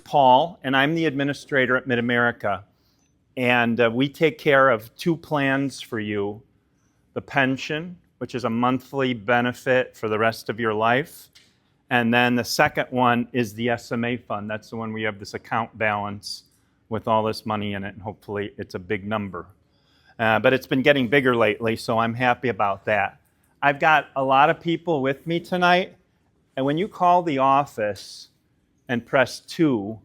Paul, and I'm the administrator at MidAmerica. And we take care of two plans for you. The pension, which is a monthly benefit for the rest of your life. And then the second one is the SMA fund. That's the one where you have this account balance with all this money in it, and hopefully it's a big number. But it's been getting bigger lately, so I'm happy about that. I've got a lot of people with me tonight, and when you call the office and press 2,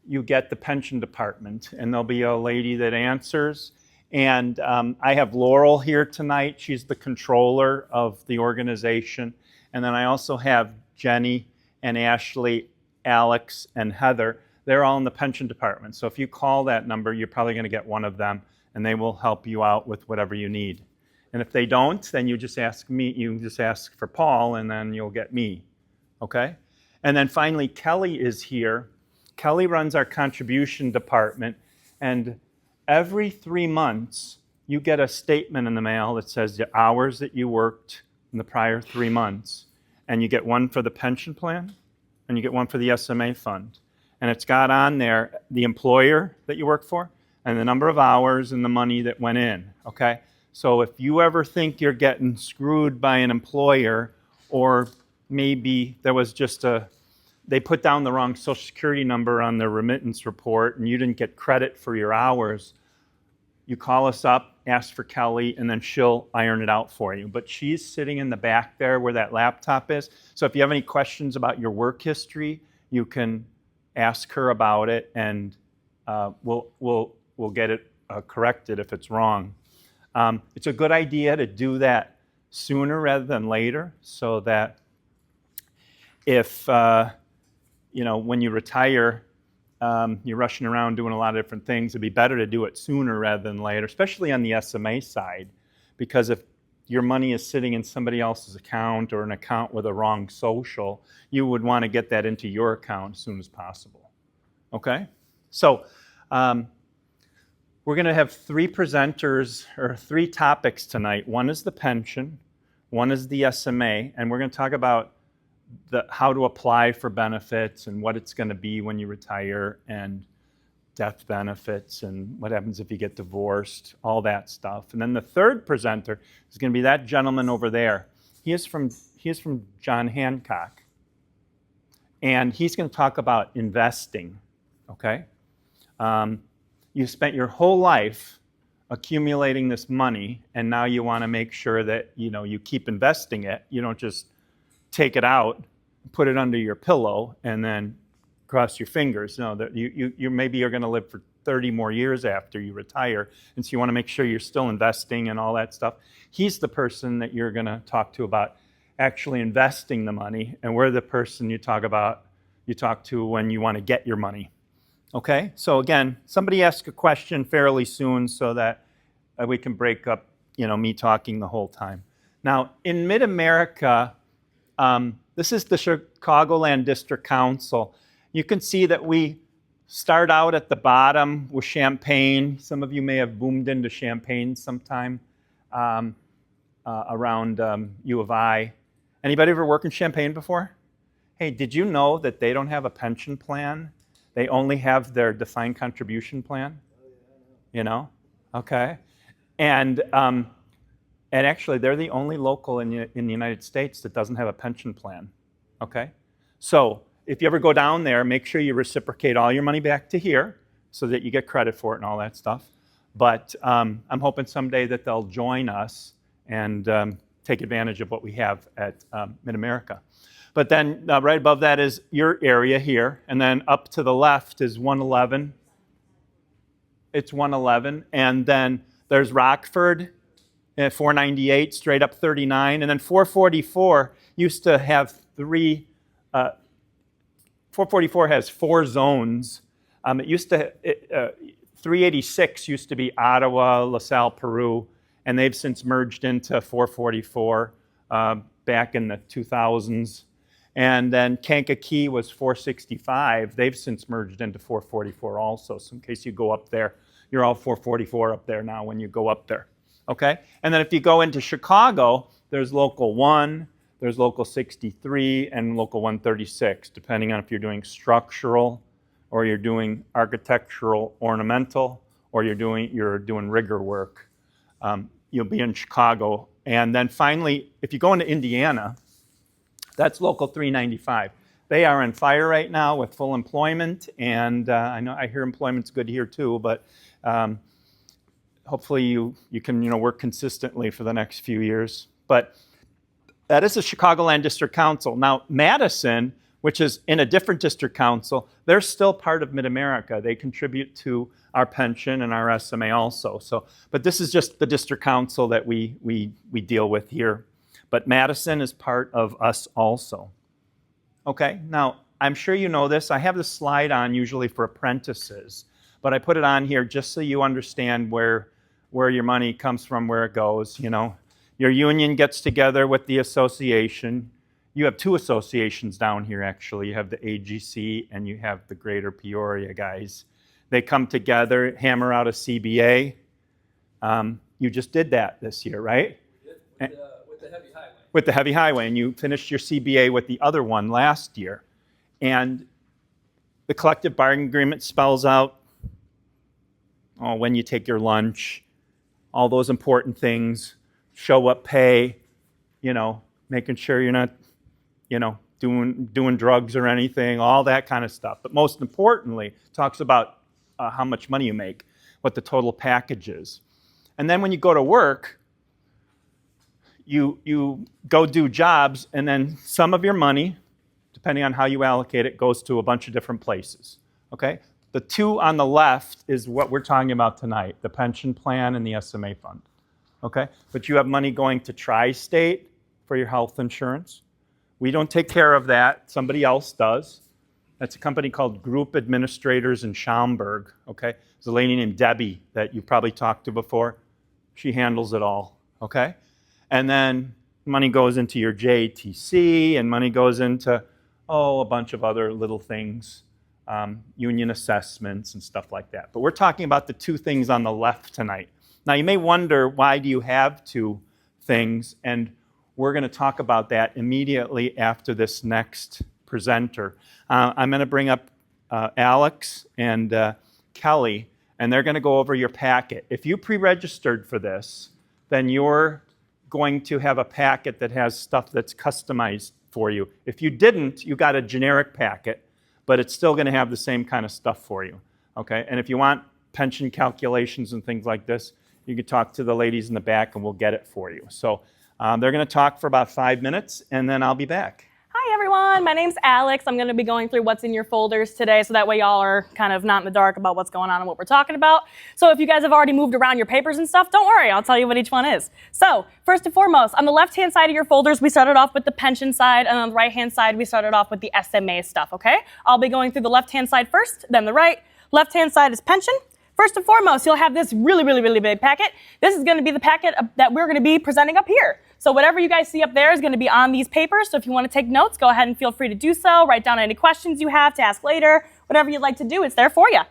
you get the pension department, and there'll be a lady that answers. And I have Laurel here tonight. She's the controller of the organization. And then I also have Jenny and Ashley, Alex, and Heather. They're all in the pension department. So if you call that number, you're probably going to get one of them, and they will help you out with whatever you need. And if they don't, then you just ask me. You just ask for Paul, and then you'll get me. Okay? And then finally, Kelly is here. Kelly runs our contribution department, and every 3 months, you get a statement in the mail that says the hours that you worked in the prior 3 months, and you get one for the pension plan, and you get one for the SMA fund. And it's got on there the employer that you work for, and the number of hours and the money that went in, okay? So if you ever think you're getting screwed by an employer, or maybe there was just they put down the wrong Social Security number on their remittance report and you didn't get credit for your hours, you call us up, ask for Kelly, and then she'll iron it out for you. But she's sitting in the back there where that laptop is. So if you have any questions about your work history, you can ask her about it, and we'll get it corrected if it's wrong. It's a good idea to do that sooner rather than later, so that if when you retire, you're rushing around doing a lot of different things. It'd be better to do it sooner rather than later, especially on the SMA side, because if your money is sitting in somebody else's account or an account with a wrong social, you would want to get that into your account as soon as possible. Okay? So we're going to have 3 presenters, or 3 topics tonight. One is the pension, one is the SMA, and we're going to talk about how to apply for benefits and what it's going to be when you retire, and death benefits and what happens if you get divorced, all that stuff. And then the third presenter is going to be that gentleman over there. He is from John Hancock, and he's going to talk about investing. Okay, you spent your whole life accumulating this money, and now you want to make sure that you keep investing it. You don't just take it out, put it under your pillow, and then cross your fingers. No, that you maybe you're going to live for 30 more years after you retire, and so you want to make sure you're still investing and all that stuff. He's the person that you're going to talk to about actually investing the money, and we're the person you talk to when you want to get your money. Okay? So again, somebody ask a question fairly soon so that we can break up, me talking the whole time. Now, in MidAmerica, this is the Chicagoland District Council. You can see that we start out at the bottom with Champaign. Some of you may have boomed into Champaign sometime around U of I. Anybody ever worked in Champaign before? Hey, did you know that they don't have a pension plan? They only have their defined contribution plan? Okay. And actually, they're the only local in the United States that doesn't have a pension plan, okay? So if you ever go down there, make sure you reciprocate all your money back to here so that you get credit for it and all that stuff. But I'm hoping someday that they'll join us and take advantage of what we have at MidAmerica. But then right above that is your area here, and then up to the left is 111. It's 111, and then there's Rockford, 498, straight up 39, and then 444 used to have 444 has 4 zones. 386 used to be Ottawa, LaSalle, Peru, and they've since merged into 444 back in the 2000s. And then Kankakee was 465. They've since merged into 444 also. So in case you go up there, you're all 444 up there now when you go up there. Okay? And then if you go into Chicago, there's Local 1, There's Local 63 and Local 136, depending on if you're doing structural or you're doing architectural ornamental or you're doing rigor work. You'll be in Chicago. And then finally, if you go into Indiana, that's Local 395. They are on fire right now with full employment, and I hear employment's good here too, but hopefully you can work consistently for the next few years. But that is the Chicagoland District Council. Now, Madison, which is in a different district council, they're still part of Mid-America. They contribute to our pension and our SMA also. But this is just the district council that we deal with here. But Madison is part of us also. Okay, now I'm sure you know this. I have this slide on usually for apprentices, but I put it on here just so you understand where your money comes from, where it goes. Your union gets together with the association. You have two associations down here, actually. You have the AGC and you have the Greater Peoria guys. They come together, hammer out a CBA. You just did that this year, right? With the heavy highway. With the heavy highway, and you finished your CBA with the other one last year. And the collective bargaining agreement spells out when you take your lunch, all those important things, show up pay, making sure you're not, doing drugs or anything, all that kind of stuff. But most importantly, talks about how much money you make, what the total package is. And then when you go to work, you go do jobs, and then some of your money, depending on how you allocate it, goes to a bunch of different places, okay? The two on the left is what we're talking about tonight, the pension plan and the SMA fund, okay? But you have money going to Tri-State for your health insurance. We don't take care of that. Somebody else does. That's a company called Group Administrators in Schaumburg, okay? There's a lady named Debbie that you probably talked to before. She handles it all, okay? And then money goes into your JTC, and money goes into, a bunch of other little things, union assessments and stuff like that. But we're talking about the two things on the left tonight. Now, you may wonder, why do you have two things? And we're going to talk about that immediately after this next presenter. I'm going to bring up Alex and Kelly, and they're going to go over your packet. If you pre-registered for this, then you're going to have a packet that has stuff that's customized for you. If you didn't, you got a generic packet, but it's still going to have the same kind of stuff for you, okay? And if you want pension calculations and things like this, you can talk to the ladies in the back and we'll get it for you. So they're going to talk for about 5 minutes, and then I'll be back. Hi everyone, my name's Alex. I'm going to be going through what's in your folders today, so that way y'all are kind of not in the dark about what's going on and what we're talking about. So if you guys have already moved around your papers and stuff, don't worry, I'll tell you what each one is. So first and foremost, on the left-hand side of your folders, we started off with the pension side, and on the right-hand side, we started off with the SMA stuff, okay? I'll be going through the left-hand side first, then the right. Left-hand side is pension. First and foremost, you'll have this really big packet. This is going to be the packet that we're going to be presenting up here. So whatever you guys see up there is going to be on these papers. So if you want to take notes, go ahead and feel free to do so. Write down any questions you have to ask later. Whatever you'd like to do, it's there for you.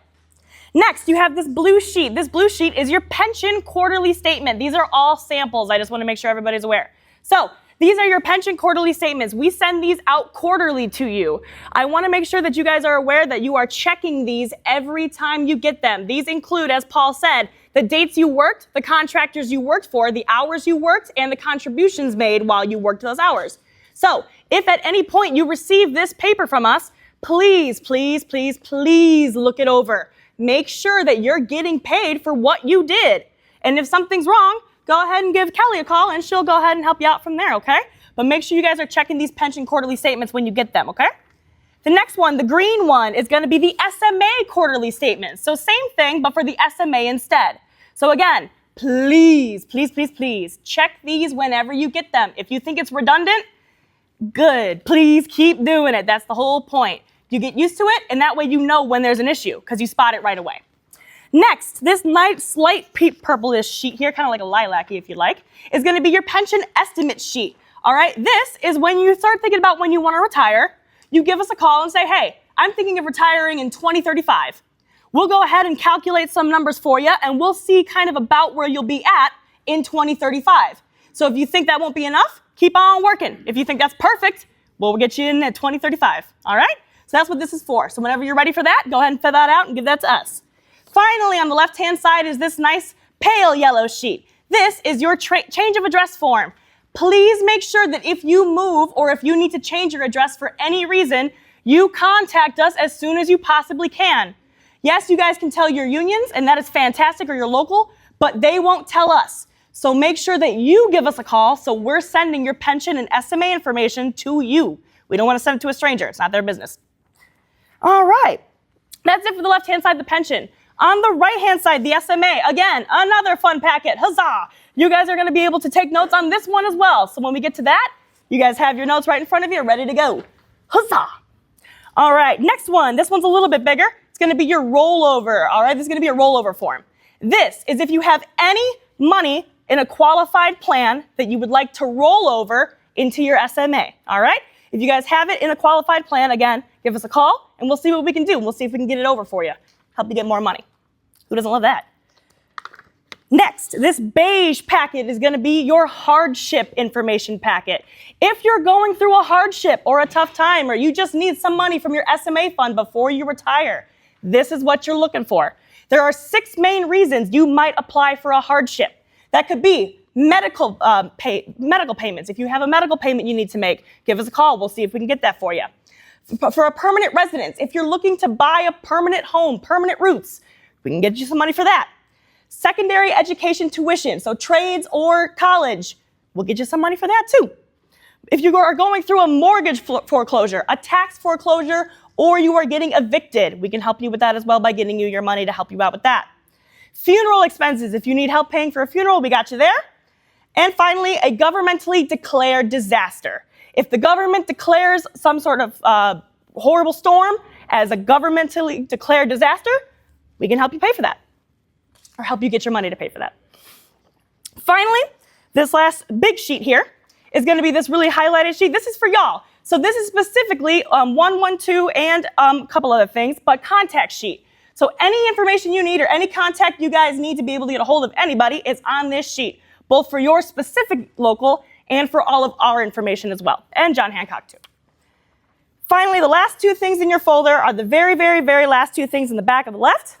Next, you have this blue sheet. This blue sheet is your pension quarterly statement. These are all samples. I just want to make sure everybody's aware. So these are your pension quarterly statements. We send these out quarterly to you. I want to make sure that you guys are aware that you are checking these every time you get them. These include, as Paul said, the dates you worked, the contractors you worked for, the hours you worked, and the contributions made while you worked those hours. So if at any point you receive this paper from us, please look it over. Make sure that you're getting paid for what you did. And if something's wrong, go ahead and give Kelly a call, and she'll go ahead and help you out from there, okay? But make sure you guys are checking these pension quarterly statements when you get them, okay? The next one, the green one, is going to be the SMA quarterly statements. So same thing, but for the SMA instead. So again, please check these whenever you get them. If you think it's redundant, good. Please keep doing it. That's the whole point. You get used to it, and that way you know when there's an issue, because you spot it right away. Next, this nice slight purplish sheet here, kind of like a lilac-y if you like, is going to be your pension estimate sheet. All right, this is when you start thinking about when you want to retire. You give us a call and say, hey, I'm thinking of retiring in 2035. We'll go ahead and calculate some numbers for you, and we'll see kind of about where you'll be at in 2035. So if you think that won't be enough, keep on working. If you think that's perfect, we'll get you in at 2035. All right? So that's what this is for. So whenever you're ready for that, go ahead and fill that out and give that to us. Finally, on the left-hand side is this nice pale yellow sheet. This is your change of address form. Please make sure that if you move or if you need to change your address for any reason, you contact us as soon as you possibly can. Yes, you guys can tell your unions, and that is fantastic, or your local, but they won't tell us. So make sure that you give us a call so we're sending your pension and SMA information to you. We don't want to send it to a stranger. It's not their business. All right. That's it for the left-hand side, the pension. On the right-hand side, the SMA. Again, another fun packet. Huzzah! You guys are going to be able to take notes on this one as well. So when we get to that, you guys have your notes right in front of you, ready to go. Huzzah! All right, next one. This one's a little bit bigger. It's going to be your rollover. All right, this is going to be a rollover form. This is if you have any money in a qualified plan that you would like to roll over into your SMA. All right? If you guys have it in a qualified plan, again, give us a call and we'll see what we can do. We'll see if we can get it over for you. Help you get more money. Who doesn't love that? Next, this beige packet is going to be your hardship information packet. If you're going through a hardship or a tough time, or you just need some money from your SMA fund before you retire, this is what you're looking for. There are 6 main reasons you might apply for a hardship. That could be medical payments. If you have a medical payment you need to make, give us a call. We'll see if we can get that for you. For a permanent residence, if you're looking to buy a permanent home, permanent roots, we can get you some money for that. Secondary education tuition, so trades or college, we'll get you some money for that too. If you are going through a mortgage foreclosure, a tax foreclosure, or you are getting evicted, we can help you with that as well by getting you your money to help you out with that. Funeral expenses, if you need help paying for a funeral, we got you there. And finally, a governmentally declared disaster. If the government declares some sort of horrible storm as a governmentally declared disaster, we can help you pay for that, or help you get your money to pay for that. Finally, this last big sheet here is going to be this really highlighted sheet. This is for y'all. So this is specifically 112 and a couple other things, but contact sheet. So any information you need or any contact you guys need to be able to get a hold of anybody is on this sheet, both for your specific local and for all of our information as well, and John Hancock too. Finally, the last 2 things in your folder are the very, very, very last 2 things in the back of the left.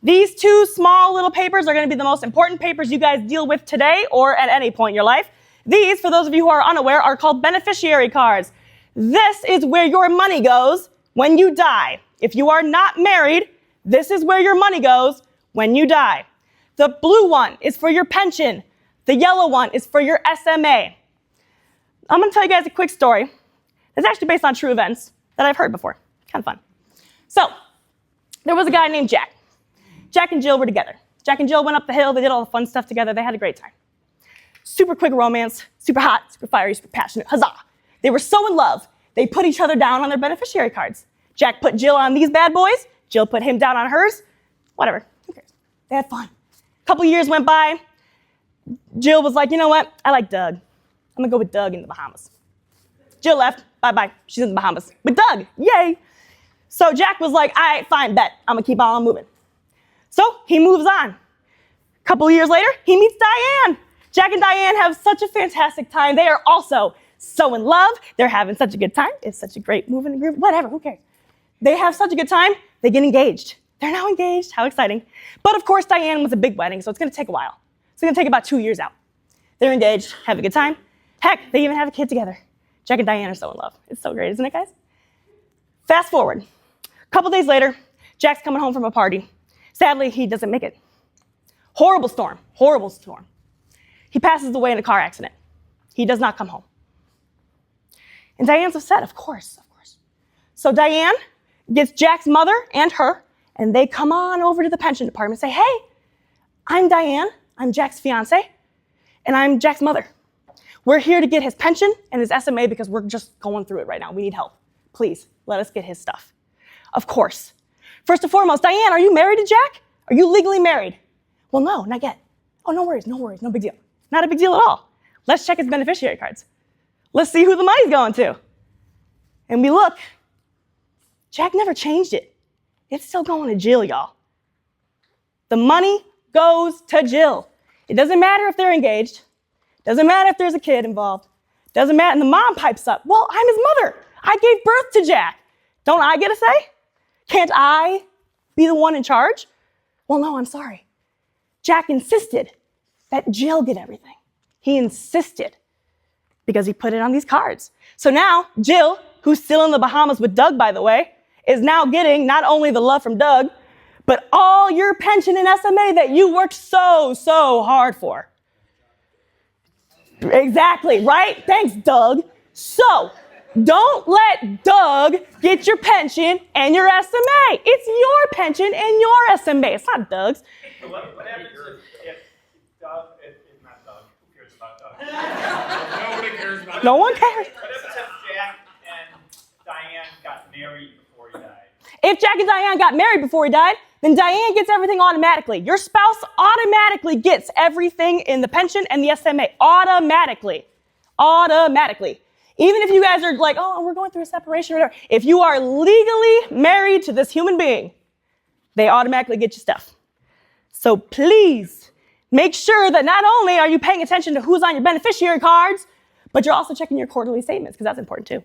These 2 small little papers are going to be the most important papers you guys deal with today or at any point in your life. These, for those of you who are unaware, are called beneficiary cards. This is where your money goes when you die. If you are not married, this is where your money goes when you die. The blue one is for your pension. The yellow one is for your SMA. I'm going to tell you guys a quick story. It's actually based on true events that I've heard before. Kind of fun. So, there was a guy named Jack. Jack and Jill were together. Jack and Jill went up the hill. They did all the fun stuff together. They had a great time. Super quick romance, super hot, super fiery, super passionate. Huzzah! They were so in love, they put each other down on their beneficiary cards. Jack put Jill on these bad boys. Jill put him down on hers. Whatever. Who cares? They had fun. A couple years went by. Jill was like, you know what? I like Doug. I'm going to go with Doug in the Bahamas. Jill left. Bye-bye. She's in the Bahamas. With Doug. Yay. So Jack was like, all right, fine, bet. I'm going to keep on moving. So he moves on. A couple years later, he meets Diane. Jack and Diane have such a fantastic time. They are also so in love. They're having such a good time. It's such a great moving group. Whatever, who cares? They have such a good time. They get engaged. They're now engaged. How exciting. But of course, Diane was a big wedding, so it's going to take a while. It's going to take about 2 years out. They're engaged, have a good time. Heck, they even have a kid together. Jack and Diane are so in love. It's so great, isn't it, guys? Fast forward. A couple days later, Jack's coming home from a party. Sadly, he doesn't make it. Horrible storm. Horrible storm. He passes away in a car accident. He does not come home. And Diane's upset, of course. So Diane gets Jack's mother and her, and they come on over to the pension department and say, hey, I'm Diane. I'm Jack's fiance, and I'm Jack's mother. We're here to get his pension and his SMA because we're just going through it right now. We need help. Please, let us get his stuff. Of course. First and foremost, Diane, are you married to Jack? Are you legally married? Well, no, not yet. Oh, no worries, no big deal. Not a big deal at all. Let's check his beneficiary cards. Let's see who the money's going to. And we look. Jack never changed it. It's still going to Jill, y'all. The money goes to Jill. It doesn't matter if they're engaged. Doesn't matter if there's a kid involved. Doesn't matter. And the mom pipes up. Well, I'm his mother. I gave birth to Jack. Don't I get a say? Can't I be the one in charge? Well, no, I'm sorry. Jack insisted that Jill get everything. He insisted because he put it on these cards. So now Jill, who's still in the Bahamas with Doug, by the way, is now getting not only the love from Doug, but all your pension and SMA that you worked so hard for. Exactly, right? Thanks, Doug. So don't let Doug get your pension and your SMA. It's your pension and your SMA. It's not Doug's. So what happens if Doug, if not Doug, who cares about Doug? Nobody cares about No one cares. What happens if Jack and Diane got married before he died? If Jack and Diane got married before he died, then Diane gets everything automatically. Your spouse automatically gets everything in the pension and the SMA. Automatically. Automatically. Even if you guys are like, oh, we're going through a separation or whatever. If you are legally married to this human being, they automatically get your stuff. So please make sure that not only are you paying attention to who's on your beneficiary cards, but you're also checking your quarterly statements because that's important too.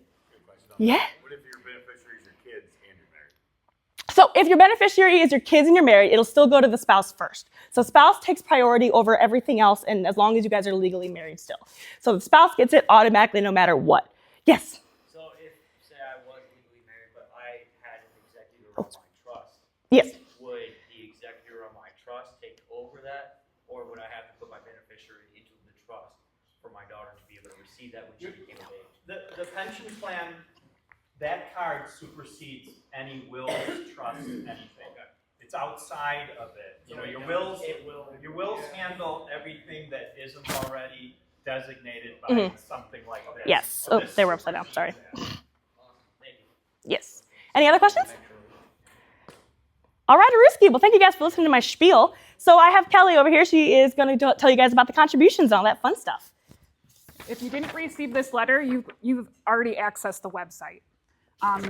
Yeah. What if your beneficiaries are kids and you're married? So if your beneficiary is your kids and you're married, it'll still go to the spouse first. So spouse takes priority over everything else, and as long as you guys are legally married still. So the spouse gets it automatically no matter what. Yes? So if, say, I was legally married, but I had an executor of my trust, Yes. would the executor of my trust take over that, or would I have to put my beneficiary into the trust for my daughter to be able to receive that when she became of age? The pension plan, that card supersedes any wills, trust, anything. It's outside of it. You know, your wills handle everything that isn't already designated by something like this. Yes. So Oh, this they were upside down. Sorry. supersedes that. Thank you. Yes. Any other questions? All right, Aruski. Well, thank you guys for listening to my spiel. So I have Kelly over here. She is going to tell you guys about the contributions and all that fun stuff. If you didn't receive this letter, you've already accessed the website.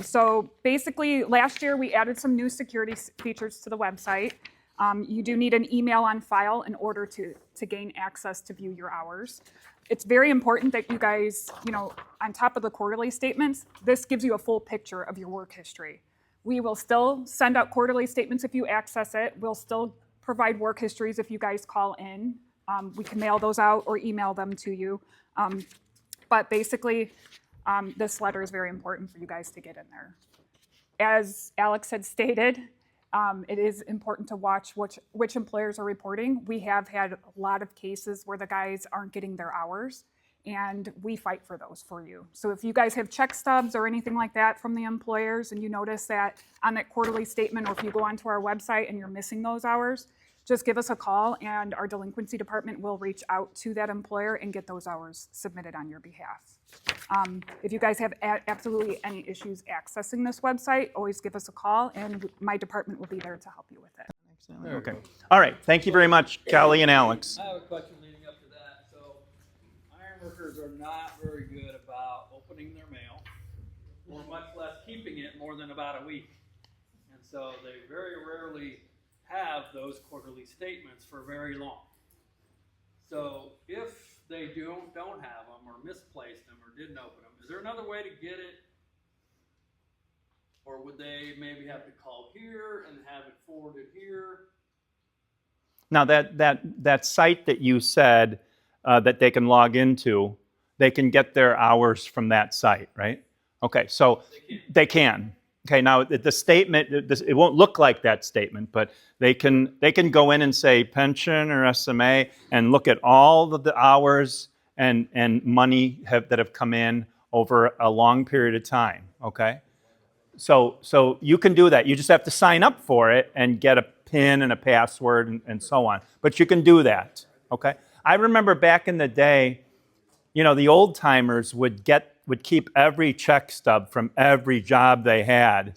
So basically, last year we added some new security features to the website. You do need an email on file in order to gain access to view your hours. It's very important that you guys, on top of the quarterly statements, this gives you a full picture of your work history. We will still send out quarterly statements if you access it. We'll still provide work histories if you guys call in. We can mail those out or email them to you. But basically, this letter is very important for you guys to get in there. As Alex had stated, it is important to watch which employers are reporting. We have had a lot of cases where the guys aren't getting their hours, and we fight for those for you. So if you guys have check stubs or anything like that from the employers and you notice that on that quarterly statement, or if you go onto our website and you're missing those hours, just give us a call and our delinquency department will reach out to that employer and get those hours submitted on your behalf. If you guys have absolutely any issues accessing this website, always give us a call and my department will be there to help you with it. Okay. All right. Thank you very much, Kelly and Alex. I have a question leading up to that. So, iron workers are not very good about opening their mail, or much less keeping it more than about a week. And so they very rarely have those quarterly statements for very long. So if they don't have them, or misplaced them, or didn't open them, is there another way to get it? Or would they maybe have to call here and have it forwarded here? Now, that site that you said that they can log into, they can get their hours from that site, right? Okay, so they can. Okay, now the statement, it won't look like that statement, but they can go in and say pension or SMA and look at all of the hours and money that have come in over a long period of time, okay? So you can do that. You just have to sign up for it and get a PIN and a password and so on. But you can do that, okay? I remember back in the day, the old timers would keep every check stub from every job they had,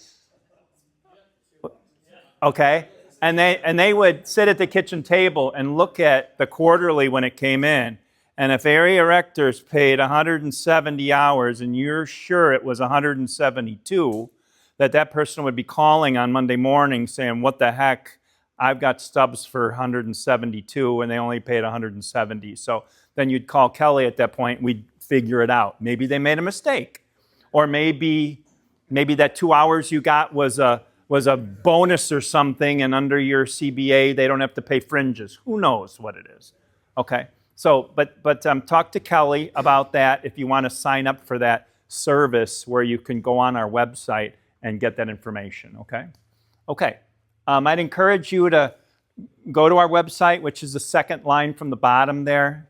okay? And they would sit at the kitchen table and look at the quarterly when it came in. And if area rectors paid 170 hours and you're sure it was 172, that person would be calling on Monday morning saying, what the heck, I've got stubs for 172 and they only paid 170. So then you'd call Kelly at that point, we'd figure it out. Maybe they made a mistake. Or maybe that 2 hours you got was a bonus or something, and under your CBA, they don't have to pay fringes. Who knows what it is? Okay. So, but talk to Kelly about that if you want to sign up for that service where you can go on our website and get that information. Okay. Okay. I'd encourage you to go to our website, which is the second line from the bottom there.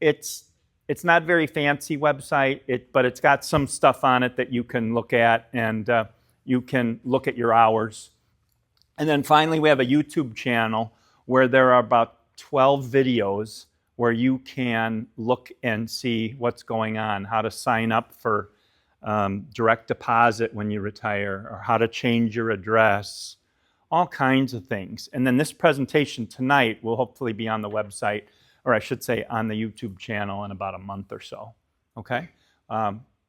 It's not a very fancy website, but it's got some stuff on it that you can look at, and you can look at your hours. And then finally, we have a YouTube channel where there are about 12 videos where you can look and see what's going on, how to sign up for direct deposit when you retire, or how to change your address, all kinds of things. And then this presentation tonight will hopefully be on the website, or I should say on the YouTube channel in about a month or so, okay?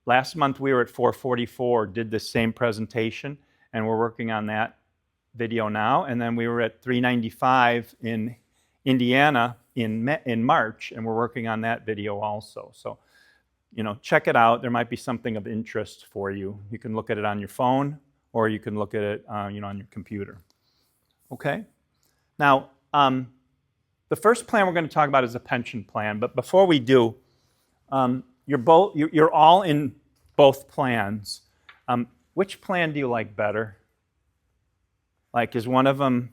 Last month we were at 444, did the same presentation, and we're working on that video now. And then we were at 395 in Indiana in March, and we're working on that video also. So, check it out. There might be something of interest for you. You can look at it on your phone, or you can look at it, on your computer. Okay? Now, the first plan we're going to talk about is a pension plan. But before we do, you're all in both plans. Which plan do you like better? Like, is one of them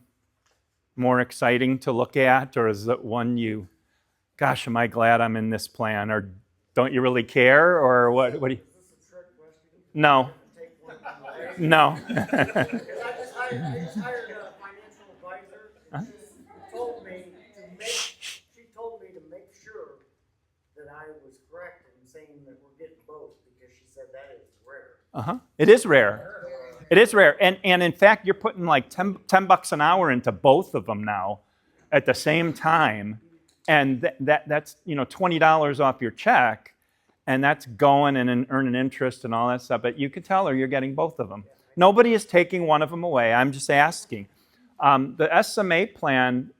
more exciting to look at, or is it one gosh, am I glad I'm in this plan, or don't you really care, or what? What do you? No. No. I just hired a financial advisor. She told me to make sure that I was correct in saying that we're getting both, because she said that is rare. It is rare. It is rare. And in fact, you're putting like 10 bucks an hour into both of them now at the same time. And that's $20 off your check, and that's going and earning interest and all that stuff. But you could tell her you're getting both of them. Nobody is taking one of them away. I'm just asking. The SMA plan,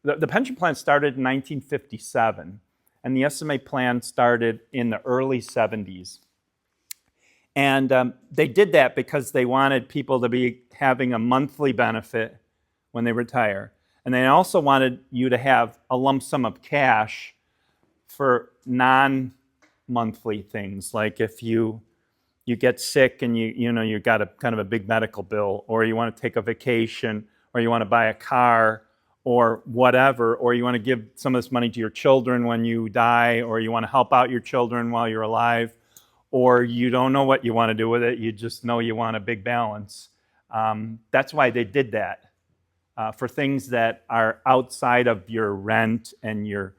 the pension plan started in 1957, and the SMA plan started in the early 70s. And they did that because they wanted people to be having a monthly benefit when they retire. And they also wanted you to have a lump sum of cash for non-monthly things, like if you get sick and you got a kind of a big medical bill, or you want to take a vacation, or you want to buy a car, or whatever, or you want to give some of this money to your children when you die, or you want to help out your children while you're alive, or you don't know what you want to do with it, you just know you want a big balance. That's why they did that, for things that are outside of your rent and your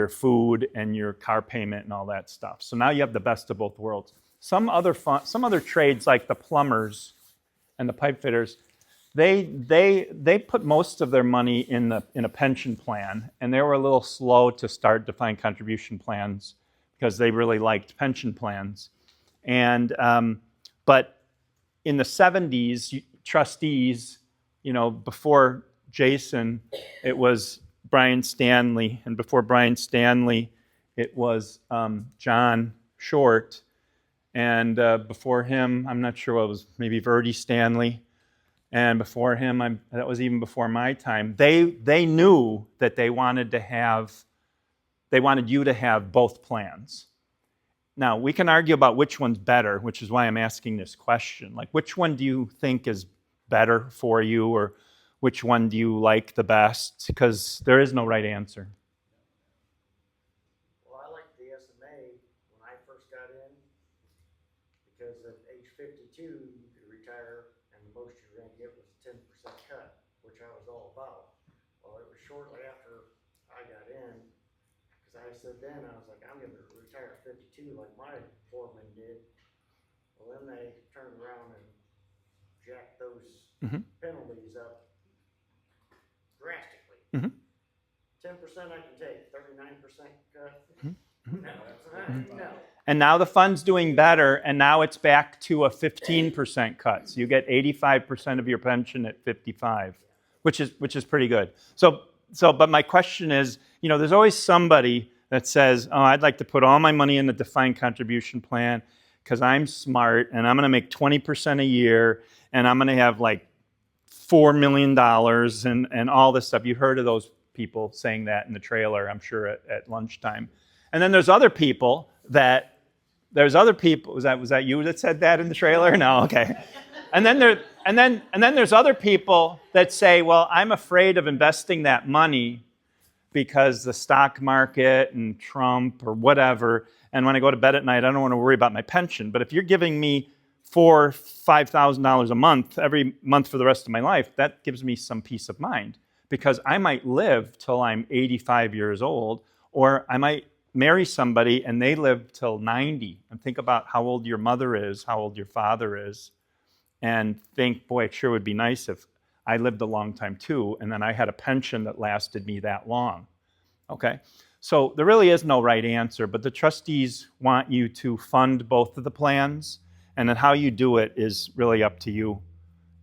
food and your car payment and all that stuff. So now you have the best of both worlds. Some other trades, like the plumbers and the pipe fitters, they put most of their money in a pension plan, and they were a little slow to start defined contribution plans because they really liked pension plans. And but in the 70s, trustees, before Jason, it was Brian Stanley, and before Brian Stanley, it was John Short, and before him, I'm not sure what it was, maybe Verdi Stanley, and before him, that was even before my time. They knew that they wanted you to have both plans. Now, we can argue about which one's better, which is why I'm asking this question. Like, which one do you think is better for you, or which one do you like the best? Because there is no right answer. Well, I liked the SMA when I first got in, because at age 52, you could retire, and the most you were going to get was a 10% cut, which I was all about. Well, it was shortly after I got in, because I said then, I was like, I'm going to retire at 52 like my foreman did. Well, then they turned around and jacked those penalties up drastically. 10% I can take, 39% cut. No. And now the fund's doing better, and now it's back to a 15% cut. So you get 85% of your pension at 55. which is pretty good. But my question is, there's always somebody that says, oh, I'd like to put all my money in the defined contribution plan because I'm smart and I'm going to make 20% a year and I'm going to have like $4 million and all this stuff. You've heard of those people saying that in the trailer, I'm sure, at lunchtime. And then there's other people was that you that said that in the trailer? No, okay. And then there's other people that say, well, I'm afraid of investing that money because the stock market and Trump or whatever, and when I go to bed at night, I don't want to worry about my pension. But if you're giving me $4,000-$5,000 a month every month for the rest of my life, that gives me some peace of mind because I might live till I'm 85 years old, or I might marry somebody and they live till 90. And think about how old your mother is, how old your father is, and think, boy, it sure would be nice if I lived a long time too, and then I had a pension that lasted me that long. Okay? So there really is no right answer, but the trustees want you to fund both of the plans, and then how you do it is really up to you.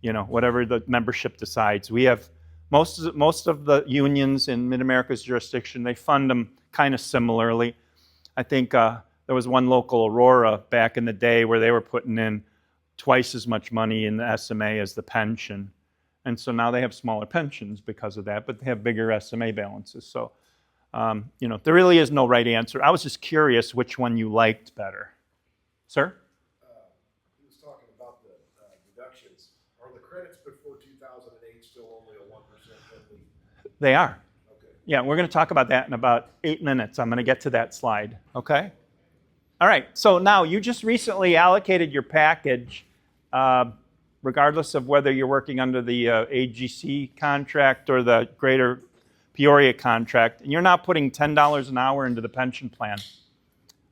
Whatever the membership decides. We have most of the unions in Mid-America's jurisdiction, they fund them kind of similarly. I think there was one local, Aurora, back in the day where they were putting in twice as much money in the SMA as the pension. And so now they have smaller pensions because of that, but they have bigger SMA balances. So, there really is no right answer. I was just curious which one you liked better. Sir? He was talking about the deductions. Are the credits before 2008 still only a 1% penalty? They are. Okay. Yeah, we're going to talk about that in about 8 minutes. I'm going to get to that slide, okay? All right, so now you just recently allocated your package, regardless of whether you're working under the AGC contract or the Greater Peoria contract, and you're now putting $10 an hour into the pension plan,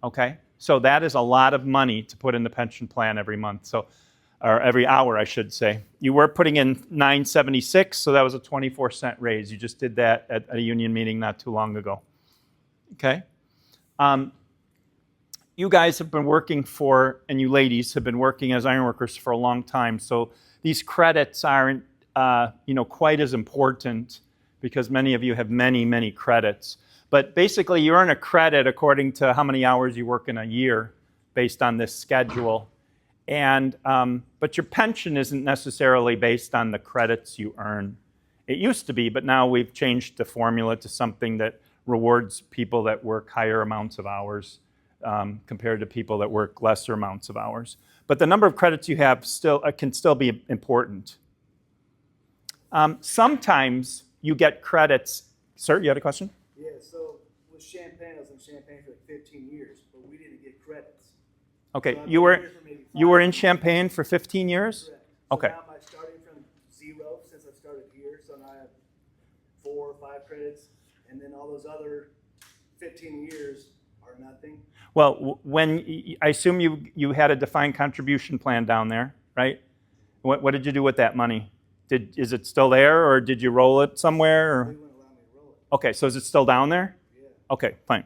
okay? So that is a lot of money to put in the pension plan every month, or every hour, I should say. You were putting in $9.76, so that was a 24-cent raise. You just did that at a union meeting not too long ago, okay? You guys have been working and you ladies have been working as ironworkers for a long time, so these credits aren't, quite as important because many of you have many, many credits. But basically, you earn a credit according to how many hours you work in a year based on this schedule. And but your pension isn't necessarily based on the credits you earn. It used to be, but now we've changed the formula to something that rewards people that work higher amounts of hours compared to people that work lesser amounts of hours. But the number of credits you have can still be important. Sometimes you get credits. Sir, you had a question? Yeah, so with Champaign, I was in Champaign for like 15 years, but we didn't get credits. Okay, So I've you been were here for maybe you were 5 in Champaign for 15 years? Correct. So Okay. now I'm starting from 0 since I started here, so now I have 4 or 5 credits, and then all those other 15 years are nothing. Well, I assume you had a defined contribution plan down there, right? What did you do with that money? Is it still there, or did you roll it somewhere? Or? They wouldn't allow me to roll it. Okay, so is it still down there? Yeah. Okay, fine.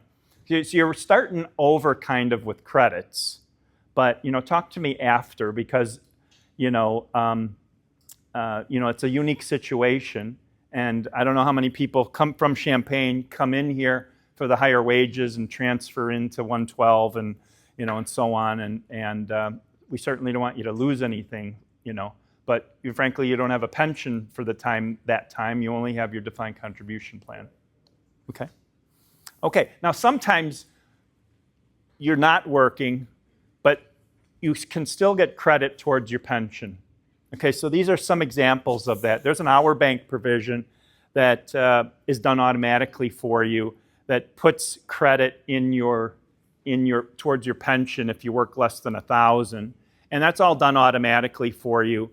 So you're starting over kind of with credits, but talk to me after because it's a unique situation, and I don't know how many people come from Champaign, come in here for the higher wages and transfer into 112 and and so on, and we certainly don't want you to lose anything, but frankly you don't have a pension for that time. You only have your defined contribution plan. Okay, now sometimes you're not working, but you can still get credit towards your pension. Okay, so these are some examples of that. There's an hour bank provision that is done automatically for you that puts credit towards your pension if you work less than 1,000, and that's all done automatically for you.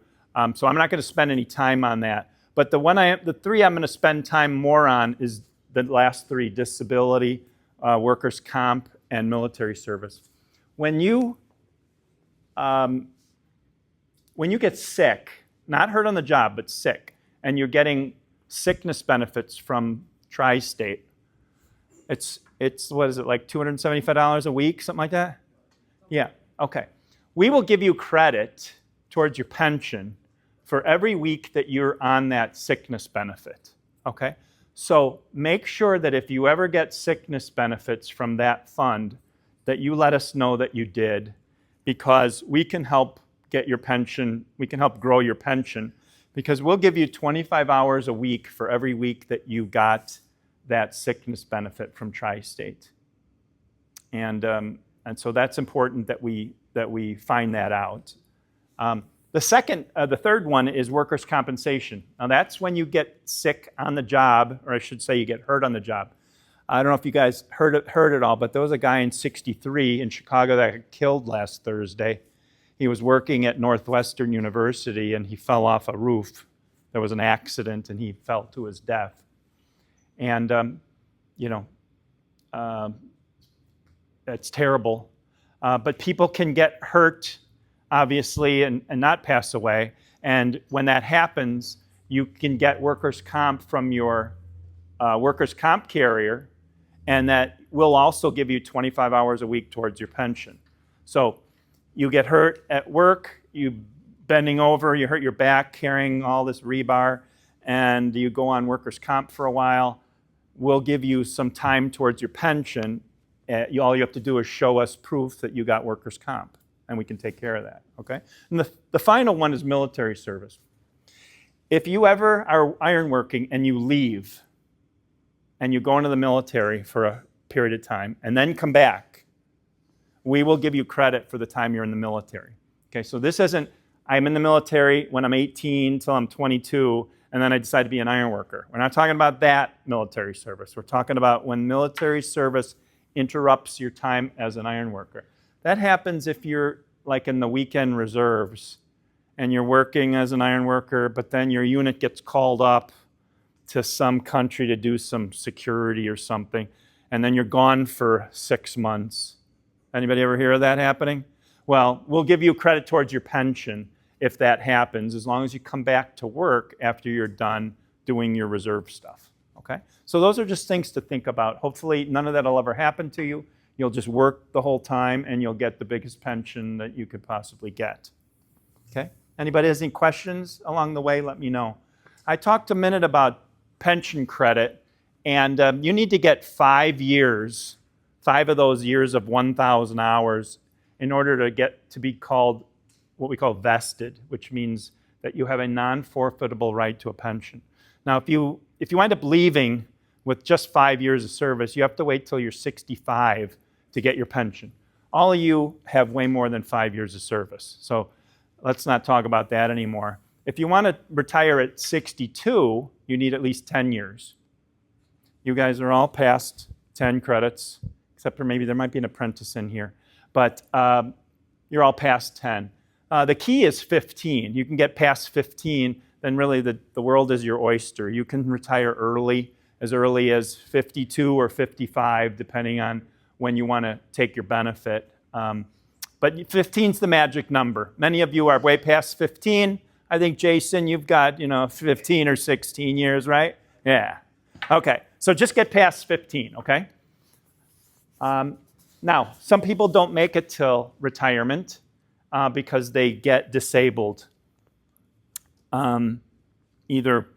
So I'm not going to spend any time on that. But the 3 I'm going to spend time more on is the last 3: disability, workers' comp, and military service. When you get sick, not hurt on the job, but sick, and you're getting sickness benefits from Tri-State, it's what is it, like $275 a week, something like that? Yeah, okay. We will give you credit towards your pension for every week that you're on that sickness benefit, okay? So make sure that if you ever get sickness benefits from that fund, that you let us know that you did, because we can help get your pension, we can help grow your pension, because we'll give you 25 hours a week for every week that you got that sickness benefit from Tri-State. And so that's important that we find that out. The third one is workers' compensation. Now that's when you get sick on the job, or I should say you get hurt on the job. I don't know if you guys heard it all, but there was a guy in 63 in Chicago that got killed last Thursday. He was working at Northwestern University and he fell off a roof. There was an accident and he fell to his death. And, it's terrible. But people can get hurt, obviously, and not pass away. And when that happens, you can get workers' comp from your workers' comp carrier, and that will also give you 25 hours a week towards your pension. So you get hurt at work, you bending over, you hurt your back carrying all this rebar, and you go on workers' comp for a while. We'll give you some time towards your pension. All you have to do is show us proof that you got workers' comp, and we can take care of that, okay? And the final one is military service. If you ever are ironworking and you leave, and you go into the military for a period of time, and then come back, we will give you credit for the time you're in the military. Okay, so this isn't, I'm in the military when I'm 18 till I'm 22, and then I decide to be an iron worker. We're not talking about that military service. We're talking about when military service interrupts your time as an iron worker. That happens if you're like in the weekend reserves, and you're working as an iron worker, but then your unit gets called up to some country to do some security or something, and then you're gone for 6 months. Anybody ever hear of that happening? Well, we'll give you credit towards your pension if that happens, as long as you come back to work after you're done doing your reserve stuff, okay? So those are just things to think about. Hopefully none of that will ever happen to you. You'll just work the whole time and you'll get the biggest pension that you could possibly get, okay? Anybody has any questions along the way, let me know. I talked a minute about pension credit, and you need to get 5 years, 5 of those years of 1,000 hours in order to be called what we call vested, which means that you have a non-forfeitable right to a pension. Now, if you wind up leaving with just 5 years of service, you have to wait till you're 65 to get your pension. All of you have way more than 5 years of service, so let's not talk about that anymore. If you want to retire at 62, you need at least 10 years. You guys are all past 10 credits, except for maybe there might be an apprentice in here, but you're all past 10. The key is 15. You can get past 15, then really the world is your oyster. You can retire early as 52 or 55, depending on when you want to take your benefit. But 15 is the magic number. Many of you are way past 15. I think, Jason, you've got, 15 or 16 years, right? Yeah. Okay, so just get past 15, okay? Now, some people don't make it till retirement because they get disabled, either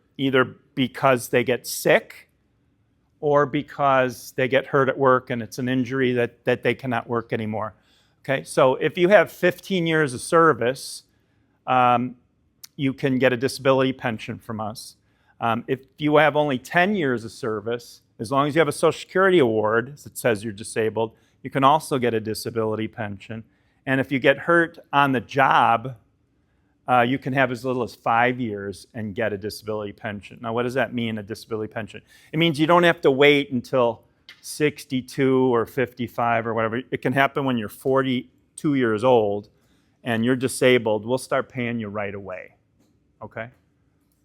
because they get sick or because they get hurt at work and it's an injury that they cannot work anymore. Okay, so if you have 15 years of service, you can get a disability pension from us. If you have only 10 years of service, as long as you have a Social Security award that says you're disabled, you can also get a disability pension. And if you get hurt on the job, you can have as little as 5 years and get a disability pension. Now, what does that mean, a disability pension? It means you don't have to wait until 62 or 55 or whatever. It can happen when you're 42 years old and you're disabled. We'll start paying you right away, okay?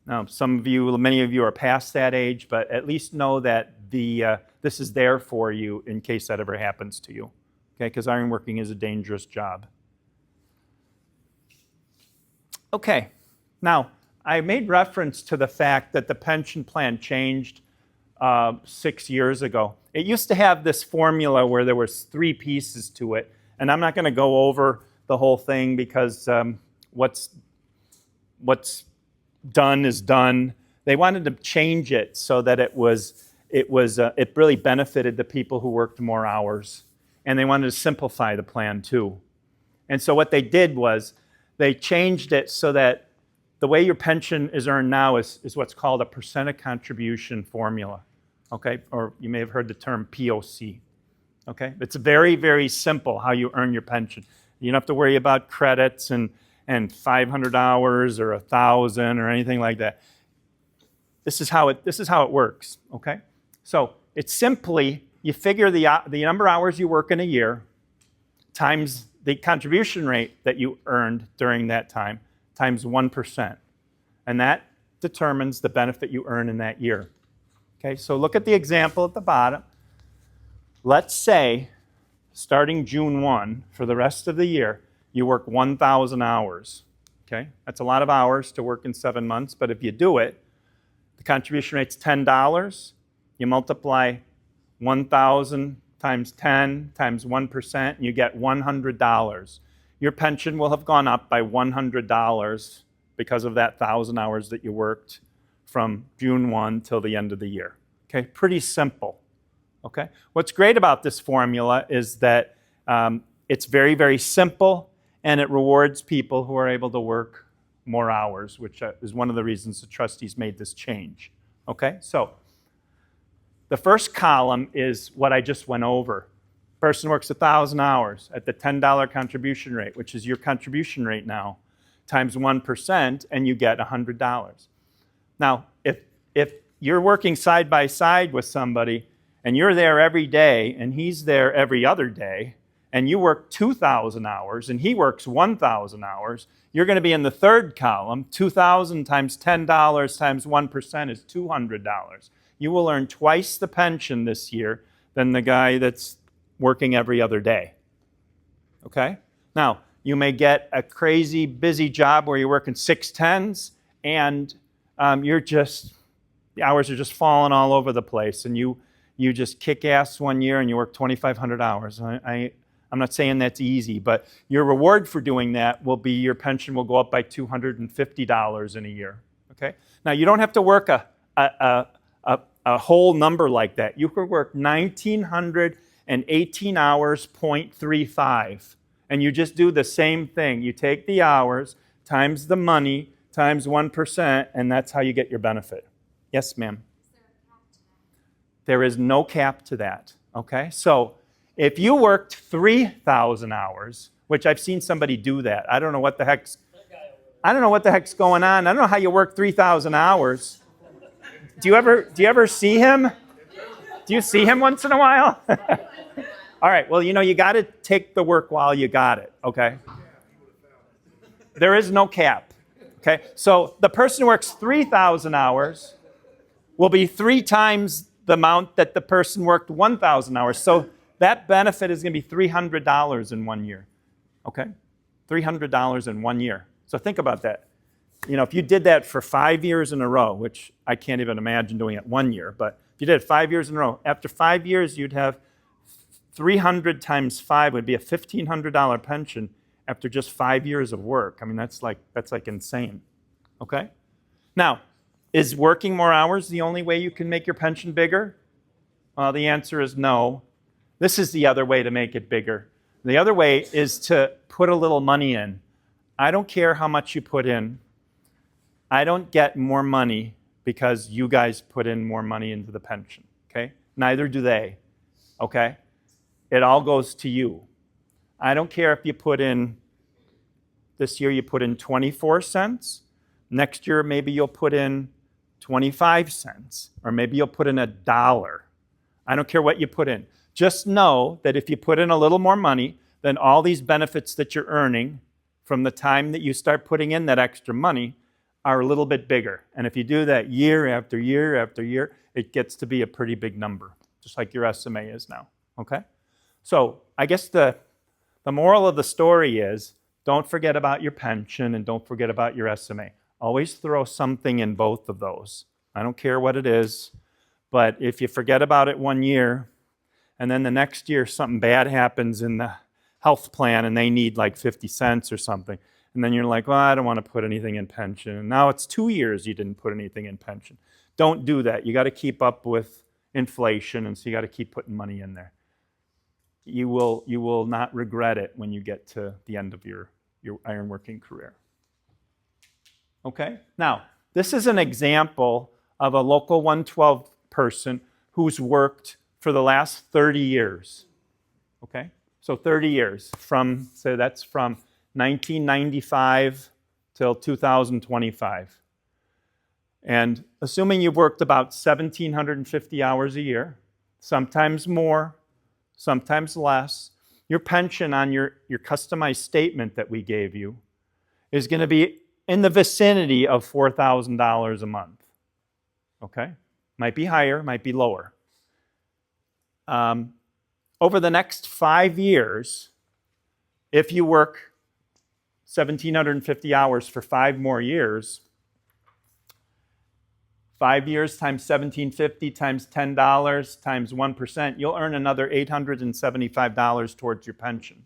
Now, many of you are past that age, but at least know that this is there for you in case that ever happens to you, okay? Because ironworking is a dangerous job. Okay, now, I made reference to the fact that the pension plan changed 6 years ago. It used to have this formula where there was 3 pieces to it, and I'm not going to go over the whole thing because what's done is done. They wanted to change it so that it really benefited the people who worked more hours. And they wanted to simplify the plan too. And so what they did was they changed it so that the way your pension is earned now is what's called a percent of contribution formula, okay? Or you may have heard the term POC, okay? It's very, very simple how you earn your pension. You don't have to worry about credits and 500 hours or 1,000 or anything like that. This is how it works, okay? So it's simply, you figure the number of hours you work in a year times the contribution rate that you earned during that time times 1%. And that determines the benefit you earn in that year. Okay, so look at the example at the bottom. Let's say, starting June 1, for the rest of the year, you work 1,000 hours. Okay, that's a lot of hours to work in 7 months, but if you do it, the contribution rate's $10. You multiply 1,000 times 10 times 1%, and you get $100. Your pension will have gone up by $100 because of that 1,000 hours that you worked from June 1 till the end of the year. Okay, pretty simple. Okay, what's great about this formula is that it's very, very simple, and it rewards people who are able to work more hours, which is one of the reasons the trustees made this change. Okay, so the first column is what I just went over. Person works 1,000 hours at the $10 contribution rate, which is your contribution rate now, times 1%, and you get $100. Now, if you're working side by side with somebody, and you're there every day, and he's there every other day, and you work 2,000 hours, and he works 1,000 hours, you're going to be in the third column. 2,000 times $10 times 1% is $200. You will earn twice the pension this year than the guy that's working every other day. Okay? Now, you may get a crazy busy job where you're working 6 10s and the hours are just falling all over the place, and you just kick ass one year and you work 2,500 hours. I'm not saying that's easy, but your reward for doing that will be your pension will go up by $250 in a year. Okay? Now, you don't have to work a whole number like that. You could work 1,918 hours, 0.35, and you just do the same thing. You take the hours times the money times 1%, and that's how you get your benefit. Yes, ma'am? There is no cap to that, okay? So if you worked 3,000 hours, which I've seen somebody do that. I don't know what the heck's going on. I don't know how you work 3,000 hours. Do you ever see him? Do you see him once in a while? All right, well, you got to take the work while you got it, okay? There is no cap, okay? So the person who works 3,000 hours will be 3 times the amount that the person worked 1,000 hours. So that benefit is going to be $300 in 1 year, okay? $300 in 1 year. So think about that. If you did that for 5 years in a row, which I can't even imagine doing it 1 year, but if you did it 5 years in a row, after 5 years, you'd have 300 times 5 would be a $1,500 pension after just 5 years of work. I mean, that's like insane, okay? Now, is working more hours the only way you can make your pension bigger? Well, the answer is no. This is the other way to make it bigger. The other way is to put a little money in. I don't care how much you put in. I don't get more money because you guys put in more money into the pension, okay? Neither do they, okay? It all goes to you. I don't care if you put in, this year you put in 24 cents. Next year maybe you'll put in 25 cents, or maybe you'll put in $1. I don't care what you put in. Just know that if you put in a little more money, then all these benefits that you're earning from the time that you start putting in that extra money are a little bit bigger. And if you do that year after year after year, it gets to be a pretty big number, just like your SMA is now, okay? So I guess the moral of the story is don't forget about your pension and don't forget about your SMA. Always throw something in both of those. I don't care what it is, but if you forget about it 1 year, and then the next year something bad happens in the health plan and they need like 50 cents or something, And then you're like, well, I don't want to put anything in pension. And now it's 2 years you didn't put anything in pension. Don't do that. You got to keep up with inflation, and so you got to keep putting money in there. You will not regret it when you get to the end of your ironworking career. Okay? Now, this is an example of a local 112 person who's worked for the last 30 years. Okay? So 30 years from, so that's from 1995 till 2025. And assuming you've worked about 1,750 hours a year, sometimes more, sometimes less, your pension on your customized statement that we gave you is going to be in the vicinity of $4,000 a month. Okay? Might be higher, might be lower. Over the next 5 years, if you work 1,750 hours for 5 more years, 5 years times 1,750 times $10 times 1%, you'll earn another $875 towards your pension.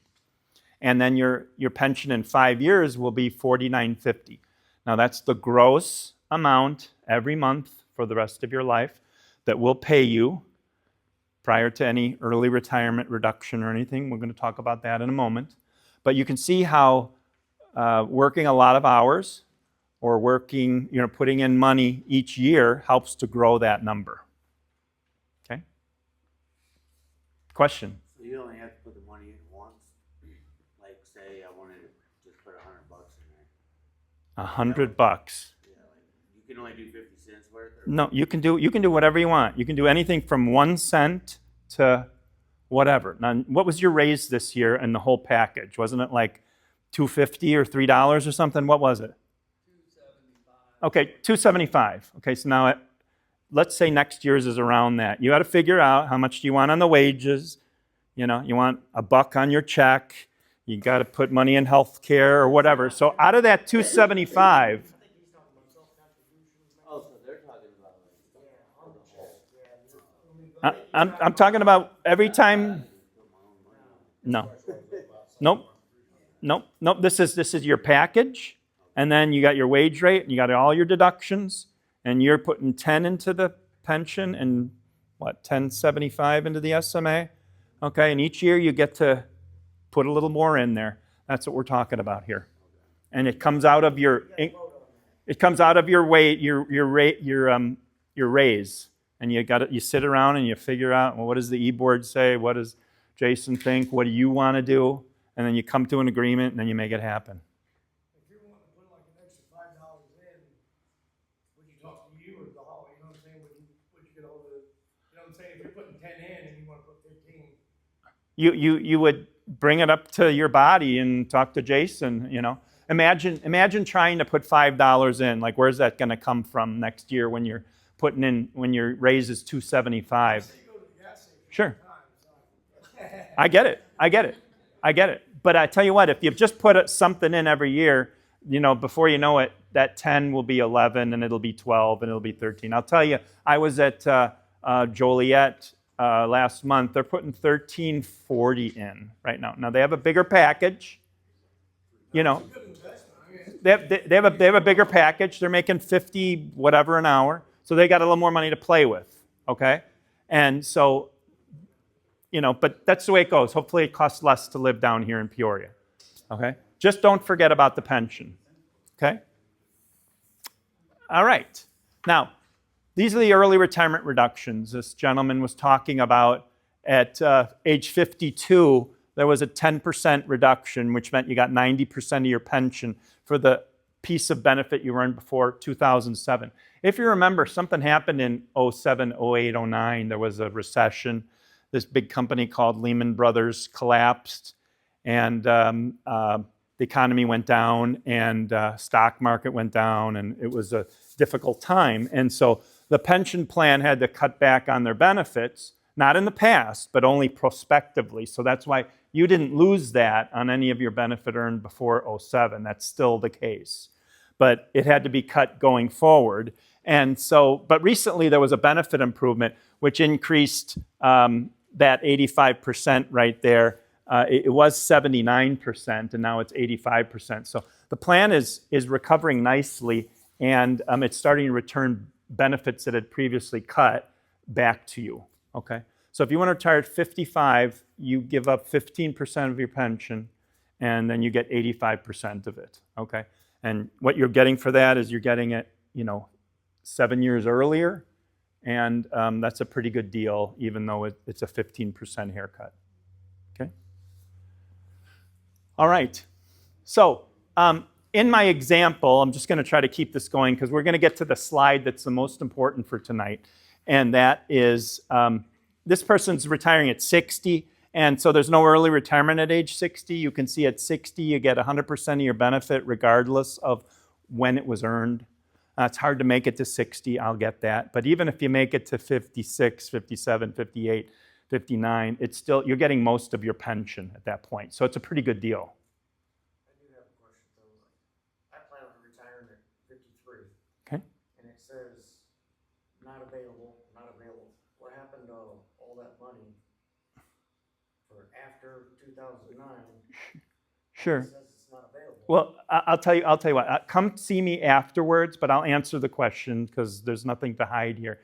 And then your pension in 5 years will be $4,950. Now that's the gross amount every month for the rest of your life that will pay you prior to any early retirement reduction or anything. We're going to talk about that in a moment. But you can see how working a lot of hours or working, putting in money each year helps to grow that number. Okay? Question? So you only have to put the money in once? Like, say I wanted to just put $100 in there. $100. Yeah, like you can only do 50 cents worth? Or No, you can do whatever you want. You can do anything from 1 cent to whatever. Now, what was your raise this year in the whole package? Wasn't it like $2.50 or $3 or something? What was it? $275. Okay, $2.75. Okay, so now let's say next year's is around that. You got to figure out how much do you want on the wages. You want $1 on your check. You got to put money in health care or whatever. So out of that $2.75, oh, so they're talking about like I'm talking about every time. No. Nope. This is your package, and then you got your wage rate, and you got all your deductions, and you're putting 10 into the pension and what, 1075 into the SMA. Okay, and each year you get to put a little more in there. That's what we're talking about here, and it comes out of your weight, your raise, and you sit around and you figure out, well, what does the e-board say? What does Jason think? What do you want to do? And then you come to an agreement, and then you make it happen. If you're wanting to put like an extra $5 in, would you talk to you or the hall, you know what I'm saying? Would you get all the, you know what I'm saying? If you're putting 10 in and you want to put 15. You would bring it up to your body and talk to Jason, Imagine trying to put $5 in. Like, where's that going to come from next year when you're putting in, when your raise is $2.75? Sure. I get it. But I tell you what, if you just put something in every year, before you know it, that 10 will be 11, and it'll be 12, and it'll be 13. I'll tell you, I was at Joliet last month. They're putting $13.40 in right now. Now, they have a bigger package. They have a bigger package. They're making $50 whatever an hour, so they got a little more money to play with. Okay, and so. But that's the way it goes. Hopefully it costs less to live down here in Peoria, okay? Just don't forget about the pension, okay? All right. Now, these are the early retirement reductions this gentleman was talking about. At age 52, there was a 10% reduction, which meant you got 90% of your pension for the piece of benefit you earned before 2007. If you remember, something happened in 07, 08, 09. There was a recession. This big company called Lehman Brothers collapsed, and the economy went down, and stock market went down, and it was a difficult time. And so the pension plan had to cut back on their benefits, not in the past, but only prospectively. So that's why you didn't lose that on any of your benefit earned before 07. That's still the case. But it had to be cut going forward. And so, but recently there was a benefit improvement which increased that 85% right there. It was 79%, and now it's 85%. So the plan is recovering nicely, and it's starting to return benefits that had previously cut back to you, okay? So if you want to retire at 55, you give up 15% of your pension, and then you get 85% of it, okay? And what you're getting for that is you're getting it, 7 years earlier, and that's a pretty good deal, even though it's a 15% haircut, okay? All right, so in my example, I'm just going to try to keep this going because we're going to get to the slide that's the most important for tonight, and that is this person's retiring at 60, and so there's no early retirement at age 60. You can see at 60, you get 100% of your benefit regardless of when it was earned. It's hard to make it to 60, I'll get that. But even if you make it to 56, 57, 58, 59, it's still, you're getting most of your pension at that point. So it's a pretty good deal. I do have a question though. I plan on retiring at 53. Okay. And it says not available, not available. What happened to all that money for after 2009? Sure. It says it's not available. Well, I'll tell you what. Come see me afterwards, but I'll answer the question because there's nothing to hide here.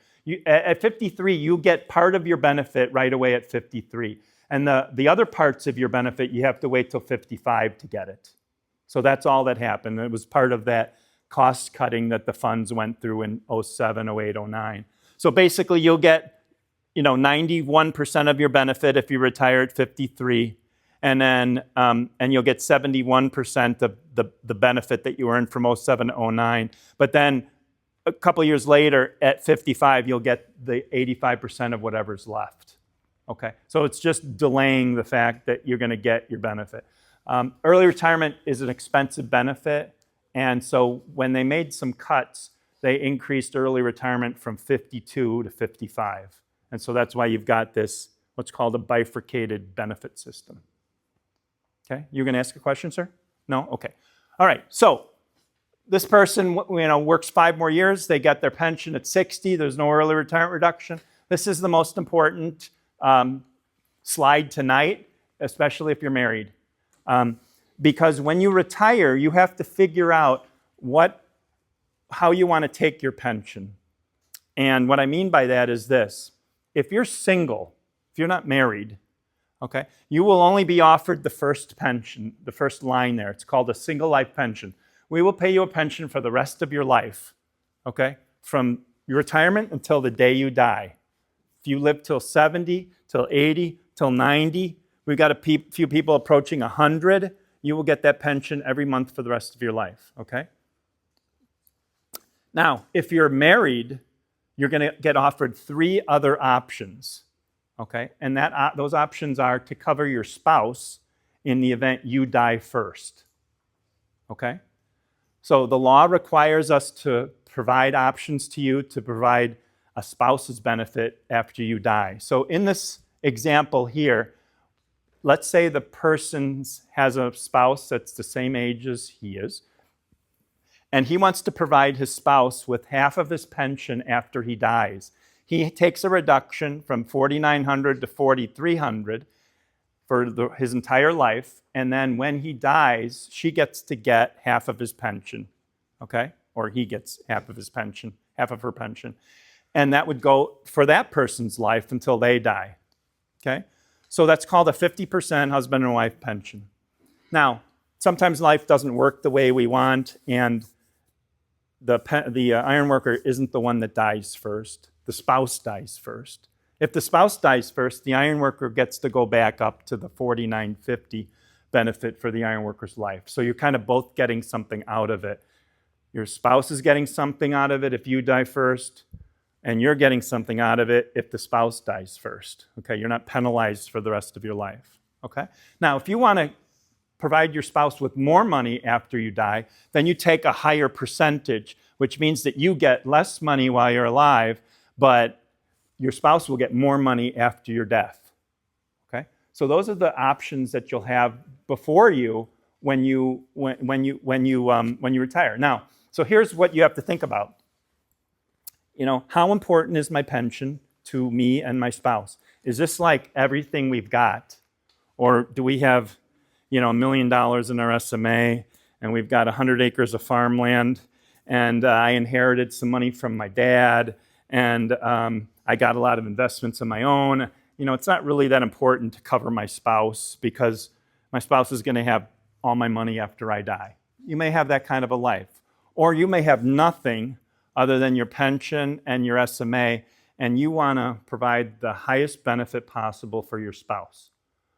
At 53, you get part of your benefit right away at 53. And the other parts of your benefit, you have to wait till 55 to get it. So that's all that happened. It was part of that cost cutting that the funds went through in 07, 08, 09. So basically, you'll get 91% of your benefit if you retire at 53. And then and you'll get 71% of the benefit that you earned from 07 to 09. But then a couple of years later, at 55, you'll get the 85% of whatever's left. Okay, so it's just delaying the fact that you're going to get your benefit. Early retirement is an expensive benefit, and so when they made some cuts, they increased early retirement from 52 to 55. And so that's why you've got this, what's called a bifurcated benefit system. Okay, you're going to ask a question, sir? No? Okay. All right, so this person works 5 more years. They get their pension at 60. There's no early retirement reduction. This is the most important slide tonight, especially if you're married. Because when you retire, you have to figure out how you want to take your pension. And what I mean by that is this. If you're single, if you're not married, okay, you will only be offered the first pension, the first line there. It's called a single life pension. We will pay you a pension for the rest of your life, okay, from your retirement until the day you die. If you live till 70, till 80, till 90, we've got a few people approaching 100, you will get that pension every month for the rest of your life, okay? Now, if you're married, you're going to get offered 3 other options. Okay, and those options are to cover your spouse in the event you die first. Okay, so the law requires us to provide options to you to provide a spouse's benefit after you die. So in this example here, let's say the person has a spouse that's the same age as he is, and he wants to provide his spouse with half of his pension after he dies. He takes a reduction from $4,900 to $4,300 for his entire life, and then when he dies, she gets to get half of his pension, okay? Or he gets half of his pension, half of her pension. And that would go for that person's life until they die, okay? So that's called a 50% husband and wife pension. Now, sometimes life doesn't work the way we want, and the iron worker isn't the one that dies first. The spouse dies first. If the spouse dies first, the iron worker gets to go back up to the $4,950 benefit for the iron worker's life. So you're kind of both getting something out of it. Your spouse is getting something out of it if you die first, and you're getting something out of it if the spouse dies first. Okay, you're not penalized for the rest of your life. Okay? Now, if you want to provide your spouse with more money after you die, then you take a higher percentage, which means that you get less money while you're alive, but your spouse will get more money after your death. Okay? So those are the options that you'll have before you when you retire. Now, so here's what you have to think about. How important is my pension to me and my spouse? Is this like everything we've got? Or do we have, $1 million in our SMA and we've got 100 acres of farmland, and I inherited some money from my dad, and I got a lot of investments of my own. It's not really that important to cover my spouse because my spouse is going to have all my money after I die. You may have that kind of a life. Or you may have nothing other than your pension and your SMA, and you want to provide the highest benefit possible for your spouse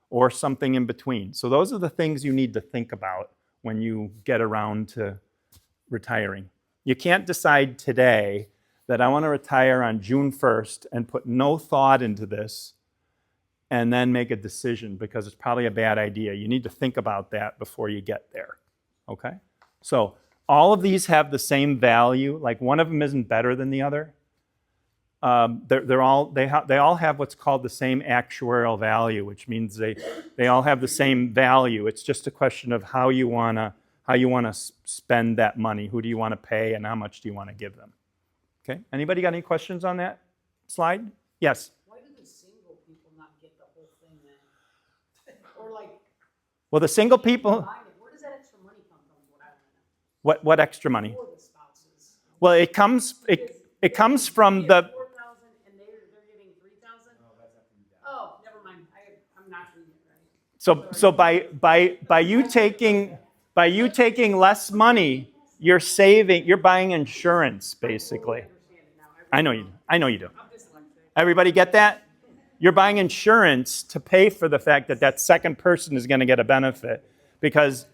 or something in between. So those are the things you need to think about when you get around to retiring. You can't decide today that I want to retire on June 1st and put no thought into this and then make a decision, because it's probably a bad idea. You need to think about that before you get there, okay? So all of these have the same value. Like, one of them isn't better than the other. They all have what's called the same actuarial value, which means they all have the same value. It's just a question of how you wanna spend that money. Who do you want to pay, and how much do you want to give them? Okay. Anybody got any questions on that slide? Yes. Why do the single people not get the whole thing then? Or like, Well, the single people. where does that extra money come from? What I want to know. What extra money? For the spouses. Well, it comes from the. 4,000 and they're giving 3,000. Oh, never mind. I'm not reading it right. So by you taking less money, you're buying insurance basically. I know you do. Everybody get that? You're buying insurance to pay for the fact that second person is going to get a benefit. Because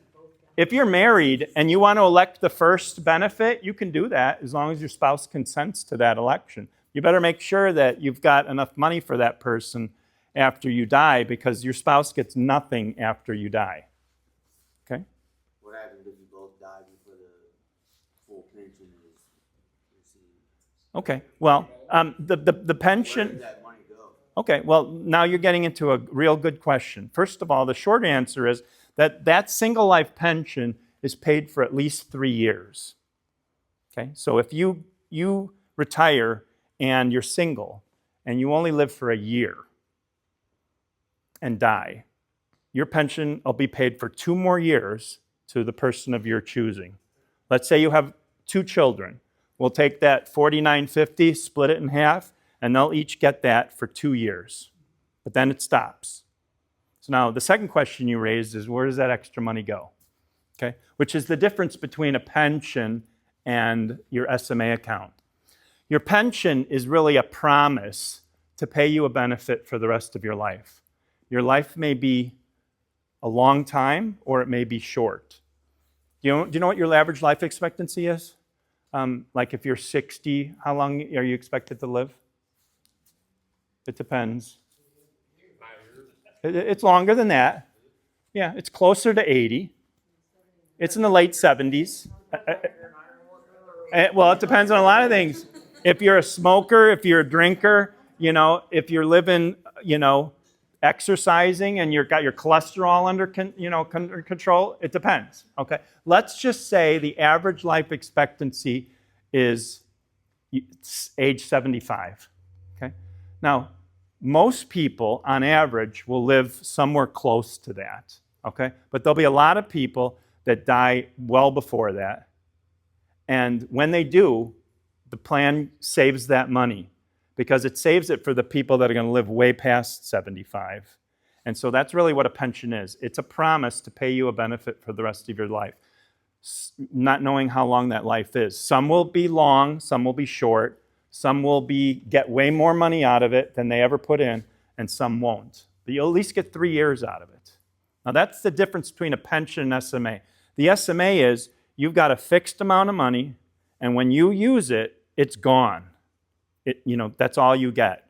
if you're married and you want to elect the first benefit, you can do that as long as your spouse consents to that election. You better make sure that you've got enough money for that person after you die, because your spouse gets nothing after you die. Okay? What happens if you both die before the full pension is received? Okay. Well, the pension. Where does that money go? Okay, well, now you're getting into a real good question. First of all, the short answer is that single life pension is paid for at least 3 years. Okay, so if you retire and you're single and you only live for a year and die, your pension will be paid for 2 more years to the person of your choosing. Let's say you have 2 children. We'll take that $49.50, split it in half, and they'll each get that for 2 years. But then it stops. So now the second question you raised is, where does that extra money go? Okay, which is the difference between a pension and your SMA account. Your pension is really a promise to pay you a benefit for the rest of your life. Your life may be a long time or it may be short. Do you know what your average life expectancy is? Like if you're 60, how long are you expected to live? It depends. It's longer than that. Yeah, it's closer to 80. It's in the late 70s. Well, it depends on a lot of things. If you're a smoker, if you're a drinker, if you're living, exercising and you've got your cholesterol under control, it depends. Okay, let's just say the average life expectancy is age 75. Okay, now most people on average will live somewhere close to that. Okay, but there'll be a lot of people that die well before that, and when they do, the plan saves that money, because it saves it for the people that are going to live way past 75. And so that's really what a pension is. It's a promise to pay you a benefit for the rest of your life, not knowing how long that life is. Some will be long, some will be short, some will get way more money out of it than they ever put in, and some won't. But you'll at least get 3 years out of it. Now that's the difference between a pension and SMA. The SMA is you've got a fixed amount of money, and when you use it, it's gone. That's all you get.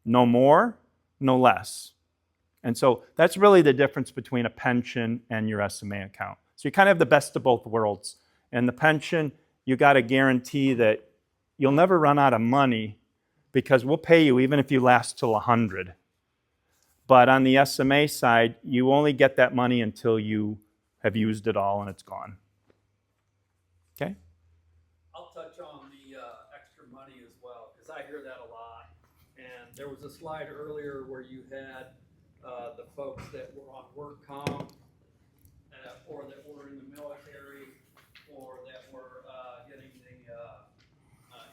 No more, no less. And so that's really the difference between a pension and your SMA account. So you kind of have the best of both worlds. And the pension, you got to guarantee that you'll never run out of money, because we'll pay you even if you last till 100. But on the SMA side, you only get that money until you have used it all and it's gone. Okay? I'll touch on the extra money as well, because I hear that a lot. And there was a slide earlier where you had the folks that were on work comp or that were in the military, or that were getting the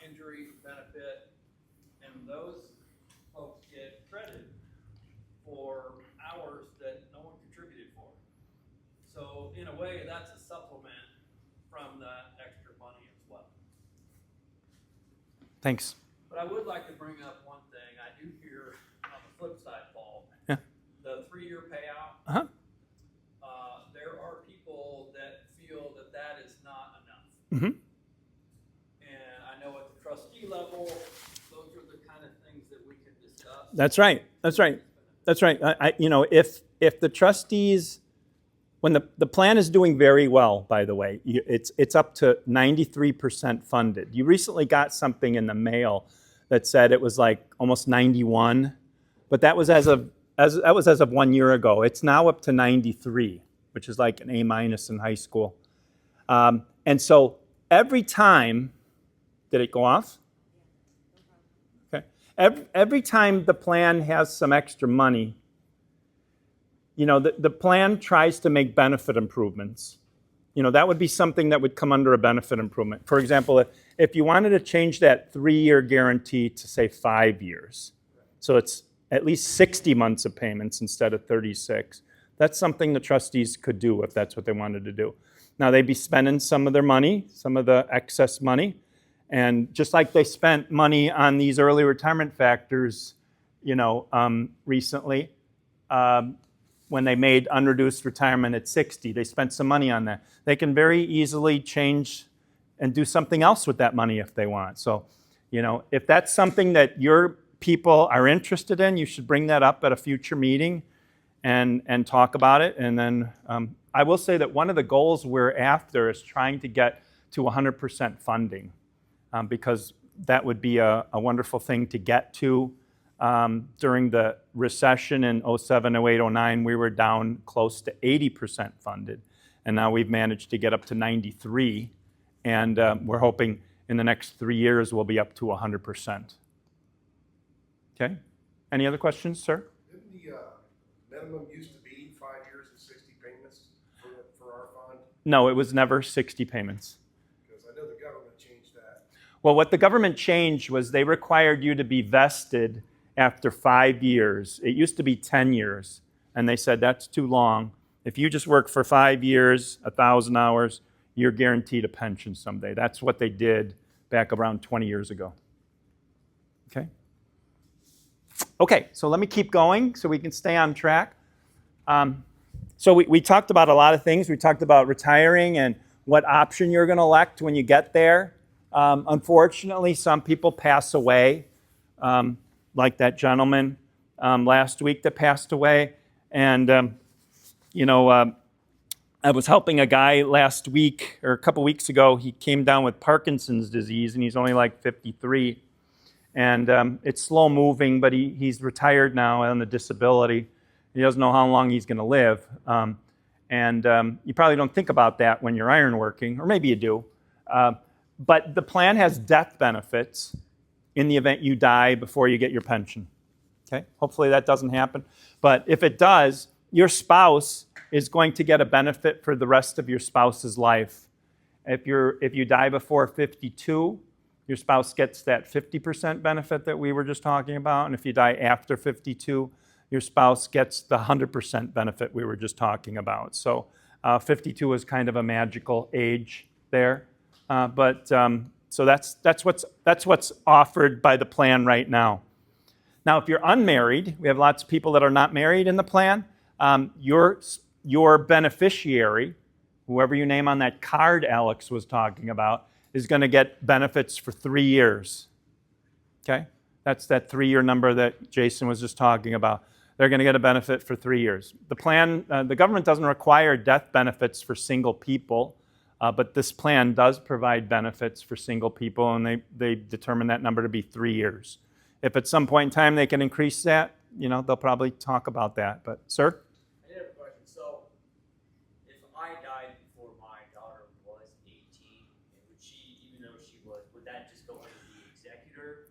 injury benefit, and those folks get credit for hours that no one contributed for. So in a way, that's a supplement from that extra money as well. Thanks. But I would like to bring up one thing. I do hear on the flip side, Paul, Yeah. the 3-year payout. Uh-huh. There are people that feel that that is not enough. Mm-hmm. And I know at the trustee level, those are the kind of things that we can discuss. That's right. That's right. That's right. If the trustees, when the plan is doing very well, by the way, it's up to 93% funded. You recently got something in the mail that said it was like almost 91, but that was as of 1 year ago. It's now up to 93, which is like an A- in high school. And so every time, did it go off? Okay. Every time the plan has some extra money, the plan tries to make benefit improvements. That would be something that would come under a benefit improvement. For example, if you wanted to change that 3-year guarantee to, say, 5 years, so it's at least 60 months of payments instead of 36, that's something the trustees could do if that's what they wanted to do. Now, they'd be spending some of their money, some of the excess money, and just like they spent money on these early retirement factors, recently, when they made unreduced retirement at 60, they spent some money on that. They can very easily change and do something else with that money if they want. So, if that's something that your people are interested in, you should bring that up at a future meeting and talk about it. And then I will say that one of the goals we're after is trying to get to 100% funding, because that would be a wonderful thing to get to. During the recession in 07, 08, 09, we were down close to 80% funded. And now we've managed to get up to 93. And we're hoping in the next 3 years we'll be up to 100%. Okay? Any other questions, sir? Didn't the minimum used to be 5 years and 60 payments for our fund? No, it was never 60 payments. Because I know the government changed that. Well, what the government changed was they required you to be vested after 5 years. It used to be 10 years, and they said that's too long. If you just work for 5 years, 1,000 hours, you're guaranteed a pension someday. That's what they did back around 20 years ago. Okay? Okay, so let me keep going so we can stay on track. So we talked about a lot of things. We talked about retiring and what option you're going to elect when you get there. Unfortunately, some people pass away, like that gentleman last week that passed away. And, I was helping a guy last week, or a couple weeks ago. He came down with Parkinson's disease, and he's only like 53. And it's slow moving, but he's retired now on the disability. He doesn't know how long he's going to live. You probably don't think about that when you're ironworking, or maybe you do. But the plan has death benefits in the event you die before you get your pension. Okay? Hopefully that doesn't happen. But if it does, your spouse is going to get a benefit for the rest of your spouse's life. If you die before 52, your spouse gets that 50% benefit that we were just talking about. And if you die after 52, your spouse gets the 100% benefit we were just talking about. So 52 is kind of a magical age there. So that's what's offered by the plan right now. Now, if you're unmarried, we have lots of people that are not married in the plan. Your beneficiary, whoever you name on that card Alex was talking about, is going to get benefits for 3 years. Okay? That's that 3-year number that Jason was just talking about. They're going to get a benefit for 3 years. The plan, the government doesn't require death benefits for single people, but this plan does provide benefits for single people, and they determine that number to be 3 years. If at some point in time they can increase that, they'll probably talk about that. But, sir? I did have a question. So, if I died before my daughter was 18, would she, even though she was, would that just go under the executor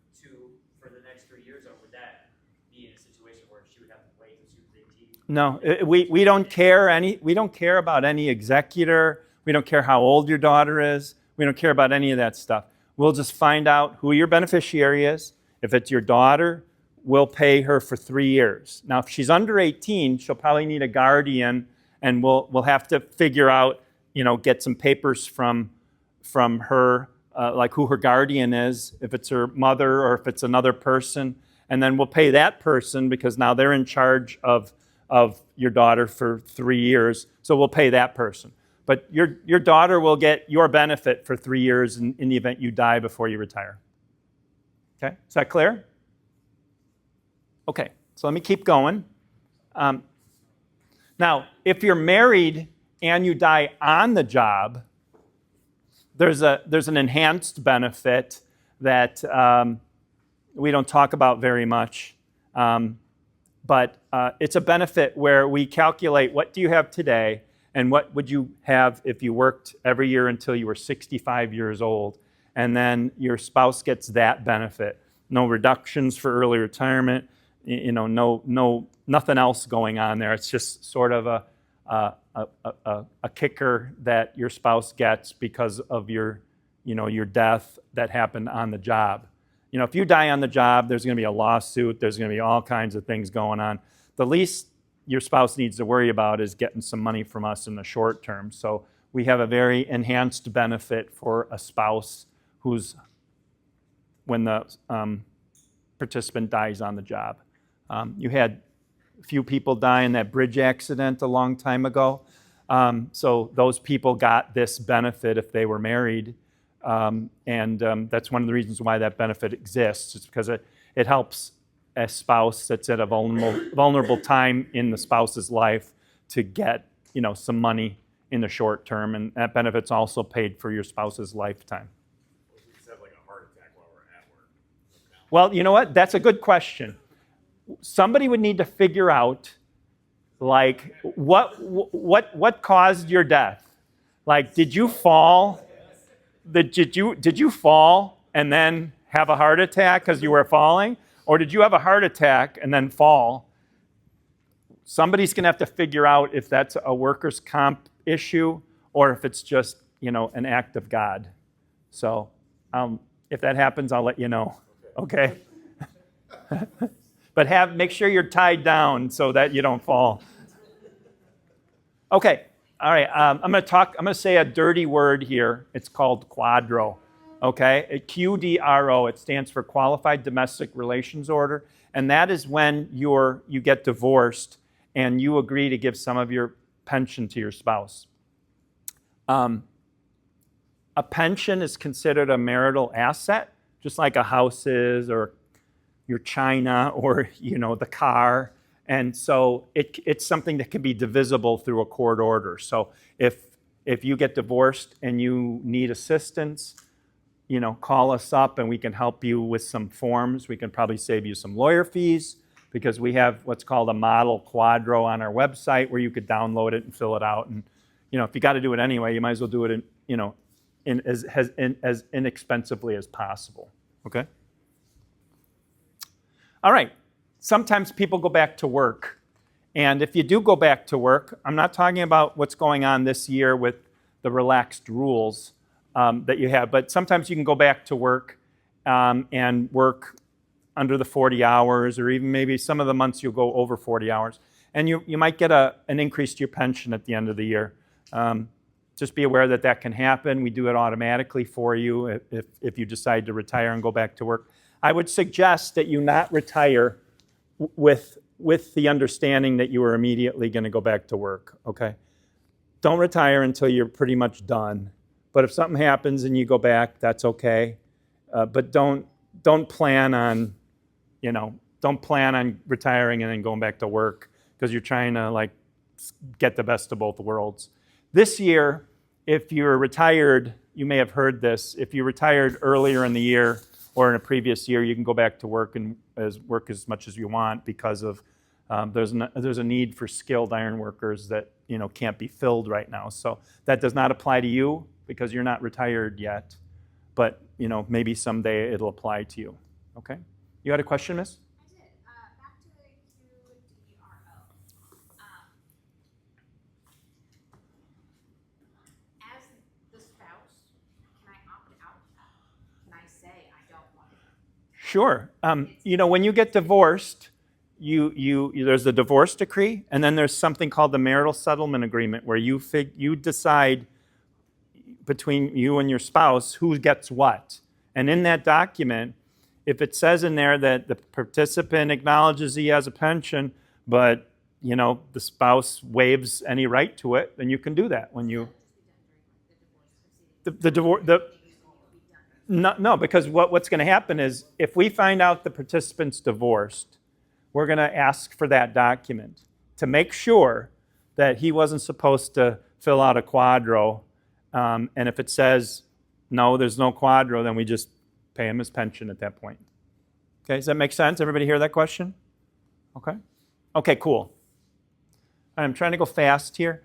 for the next 3 years, or would that be in a situation where she would have to wait until she was 18? No, we don't care we don't care about any executor. We don't care how old your daughter is. We don't care about any of that stuff. We'll just find out who your beneficiary is. If it's your daughter, we'll pay her for 3 years. Now, if she's under 18, she'll probably need a guardian, and we'll have to figure out, get some papers from her, like who her guardian is, if it's her mother or if it's another person, and then we'll pay that person because now they're in charge of your daughter for 3 years, so we'll pay that person. But your daughter will get your benefit for 3 years in the event you die before you retire. Okay, is that clear? Okay, so let me keep going. Now, if you're married and you die on the job, there's an enhanced benefit that we don't talk about very much, but it's a benefit where we calculate what do you have today and what would you have if you worked every year until you were 65 years old, and then your spouse gets that benefit. No reductions for early retirement, no nothing else going on there. It's just sort of a kicker that your spouse gets because of your death that happened on the job. If you die on the job, there's going to be a lawsuit. There's going to be all kinds of things going on. The least your spouse needs to worry about is getting some money from us in the short term. So we have a very enhanced benefit for a spouse when the participant dies on the job. You had a few people die in that bridge accident a long time ago. So those people got this benefit if they were married. And that's one of the reasons why that benefit exists. It's because it helps a spouse that's at a vulnerable time in the spouse's life to get some money in the short term, and that benefit's also paid for your spouse's lifetime. What if we just have like a heart attack while we're at work? Well, you know what? That's a good question. Somebody would need to figure out, like, what caused your death? Like, did you fall? Did you fall and then have a heart attack because you were falling? Or did you have a heart attack and then fall? Somebody's going to have to figure out if that's a workers' comp issue or if it's just, an act of God. So if that happens, I'll let you know. Okay? But make sure you're tied down so that you don't fall. Okay. All right. I'm going to say a dirty word here. It's called QDRO. Okay? QDRO. It stands for Qualified Domestic Relations Order. And that is when you get divorced and you agree to give some of your pension to your spouse. A pension is considered a marital asset, just like a house is, or your china, or the car. And so it's something that can be divisible through a court order. So if you get divorced and you need assistance, call us up and we can help you with some forms. We can probably save you some lawyer fees because we have what's called a model QDRO on our website where you could download it and fill it out. And if you got to do it anyway, you might as well do it as inexpensively as possible. Okay? All right. Sometimes people go back to work. And if you do go back to work, I'm not talking about what's going on this year with the relaxed rules that you have, but sometimes you can go back to work and work under the 40 hours, or even maybe some of the months you'll go over 40 hours. And you might get an increase to your pension at the end of the year. Just be aware that can happen. We do it automatically for you if you decide to retire and go back to work. I would suggest that you not retire with the understanding that you are immediately going to go back to work, okay? Don't retire until you're pretty much done. But if something happens and you go back, that's okay. But don't plan on, don't plan on retiring and then going back to work because you're trying to get the best of both worlds. This year, if you're retired, you may have heard this. If you retired earlier in the year or in a previous year, you can go back to work and work as much as you want because of there's a need for skilled iron workers that can't be filled right now. So that does not apply to you because you're not retired yet, but maybe someday it'll apply to you. Okay? You had a question, Miss? I did. Back to the QDRO. Sure. When you get divorced, there's the divorce decree, and then there's something called the marital settlement agreement, where you decide between you and your spouse who gets what. And in that document, if it says in there that the participant acknowledges he has a pension, but the spouse waives any right to it, then you can do that when you the divorce. No, because what's going to happen is if we find out the participant's divorced, we're going to ask for that document to make sure that he wasn't supposed to fill out a quadro. And if it says, no, there's no quadro, then we just pay him his pension at that point. Okay, does that make sense? Everybody hear that question? Okay. Okay, cool. I'm trying to go fast here.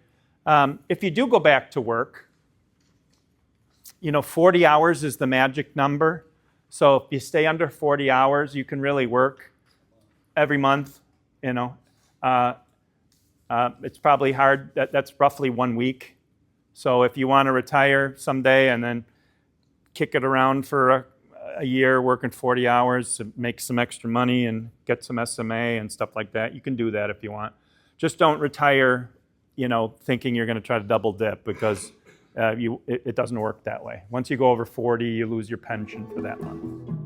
If you do go back to work, 40 hours is the magic number. So if you stay under 40 hours, you can really work every month. It's probably hard. That's roughly 1 week. So if you want to retire someday and then kick it around for a year, working 40 hours to make some extra money and get some SMA and stuff like that, you can do that if you want. Just don't retire, thinking you're going to try to double dip, because it doesn't work that way. Once you go over 40, you lose your pension for that month.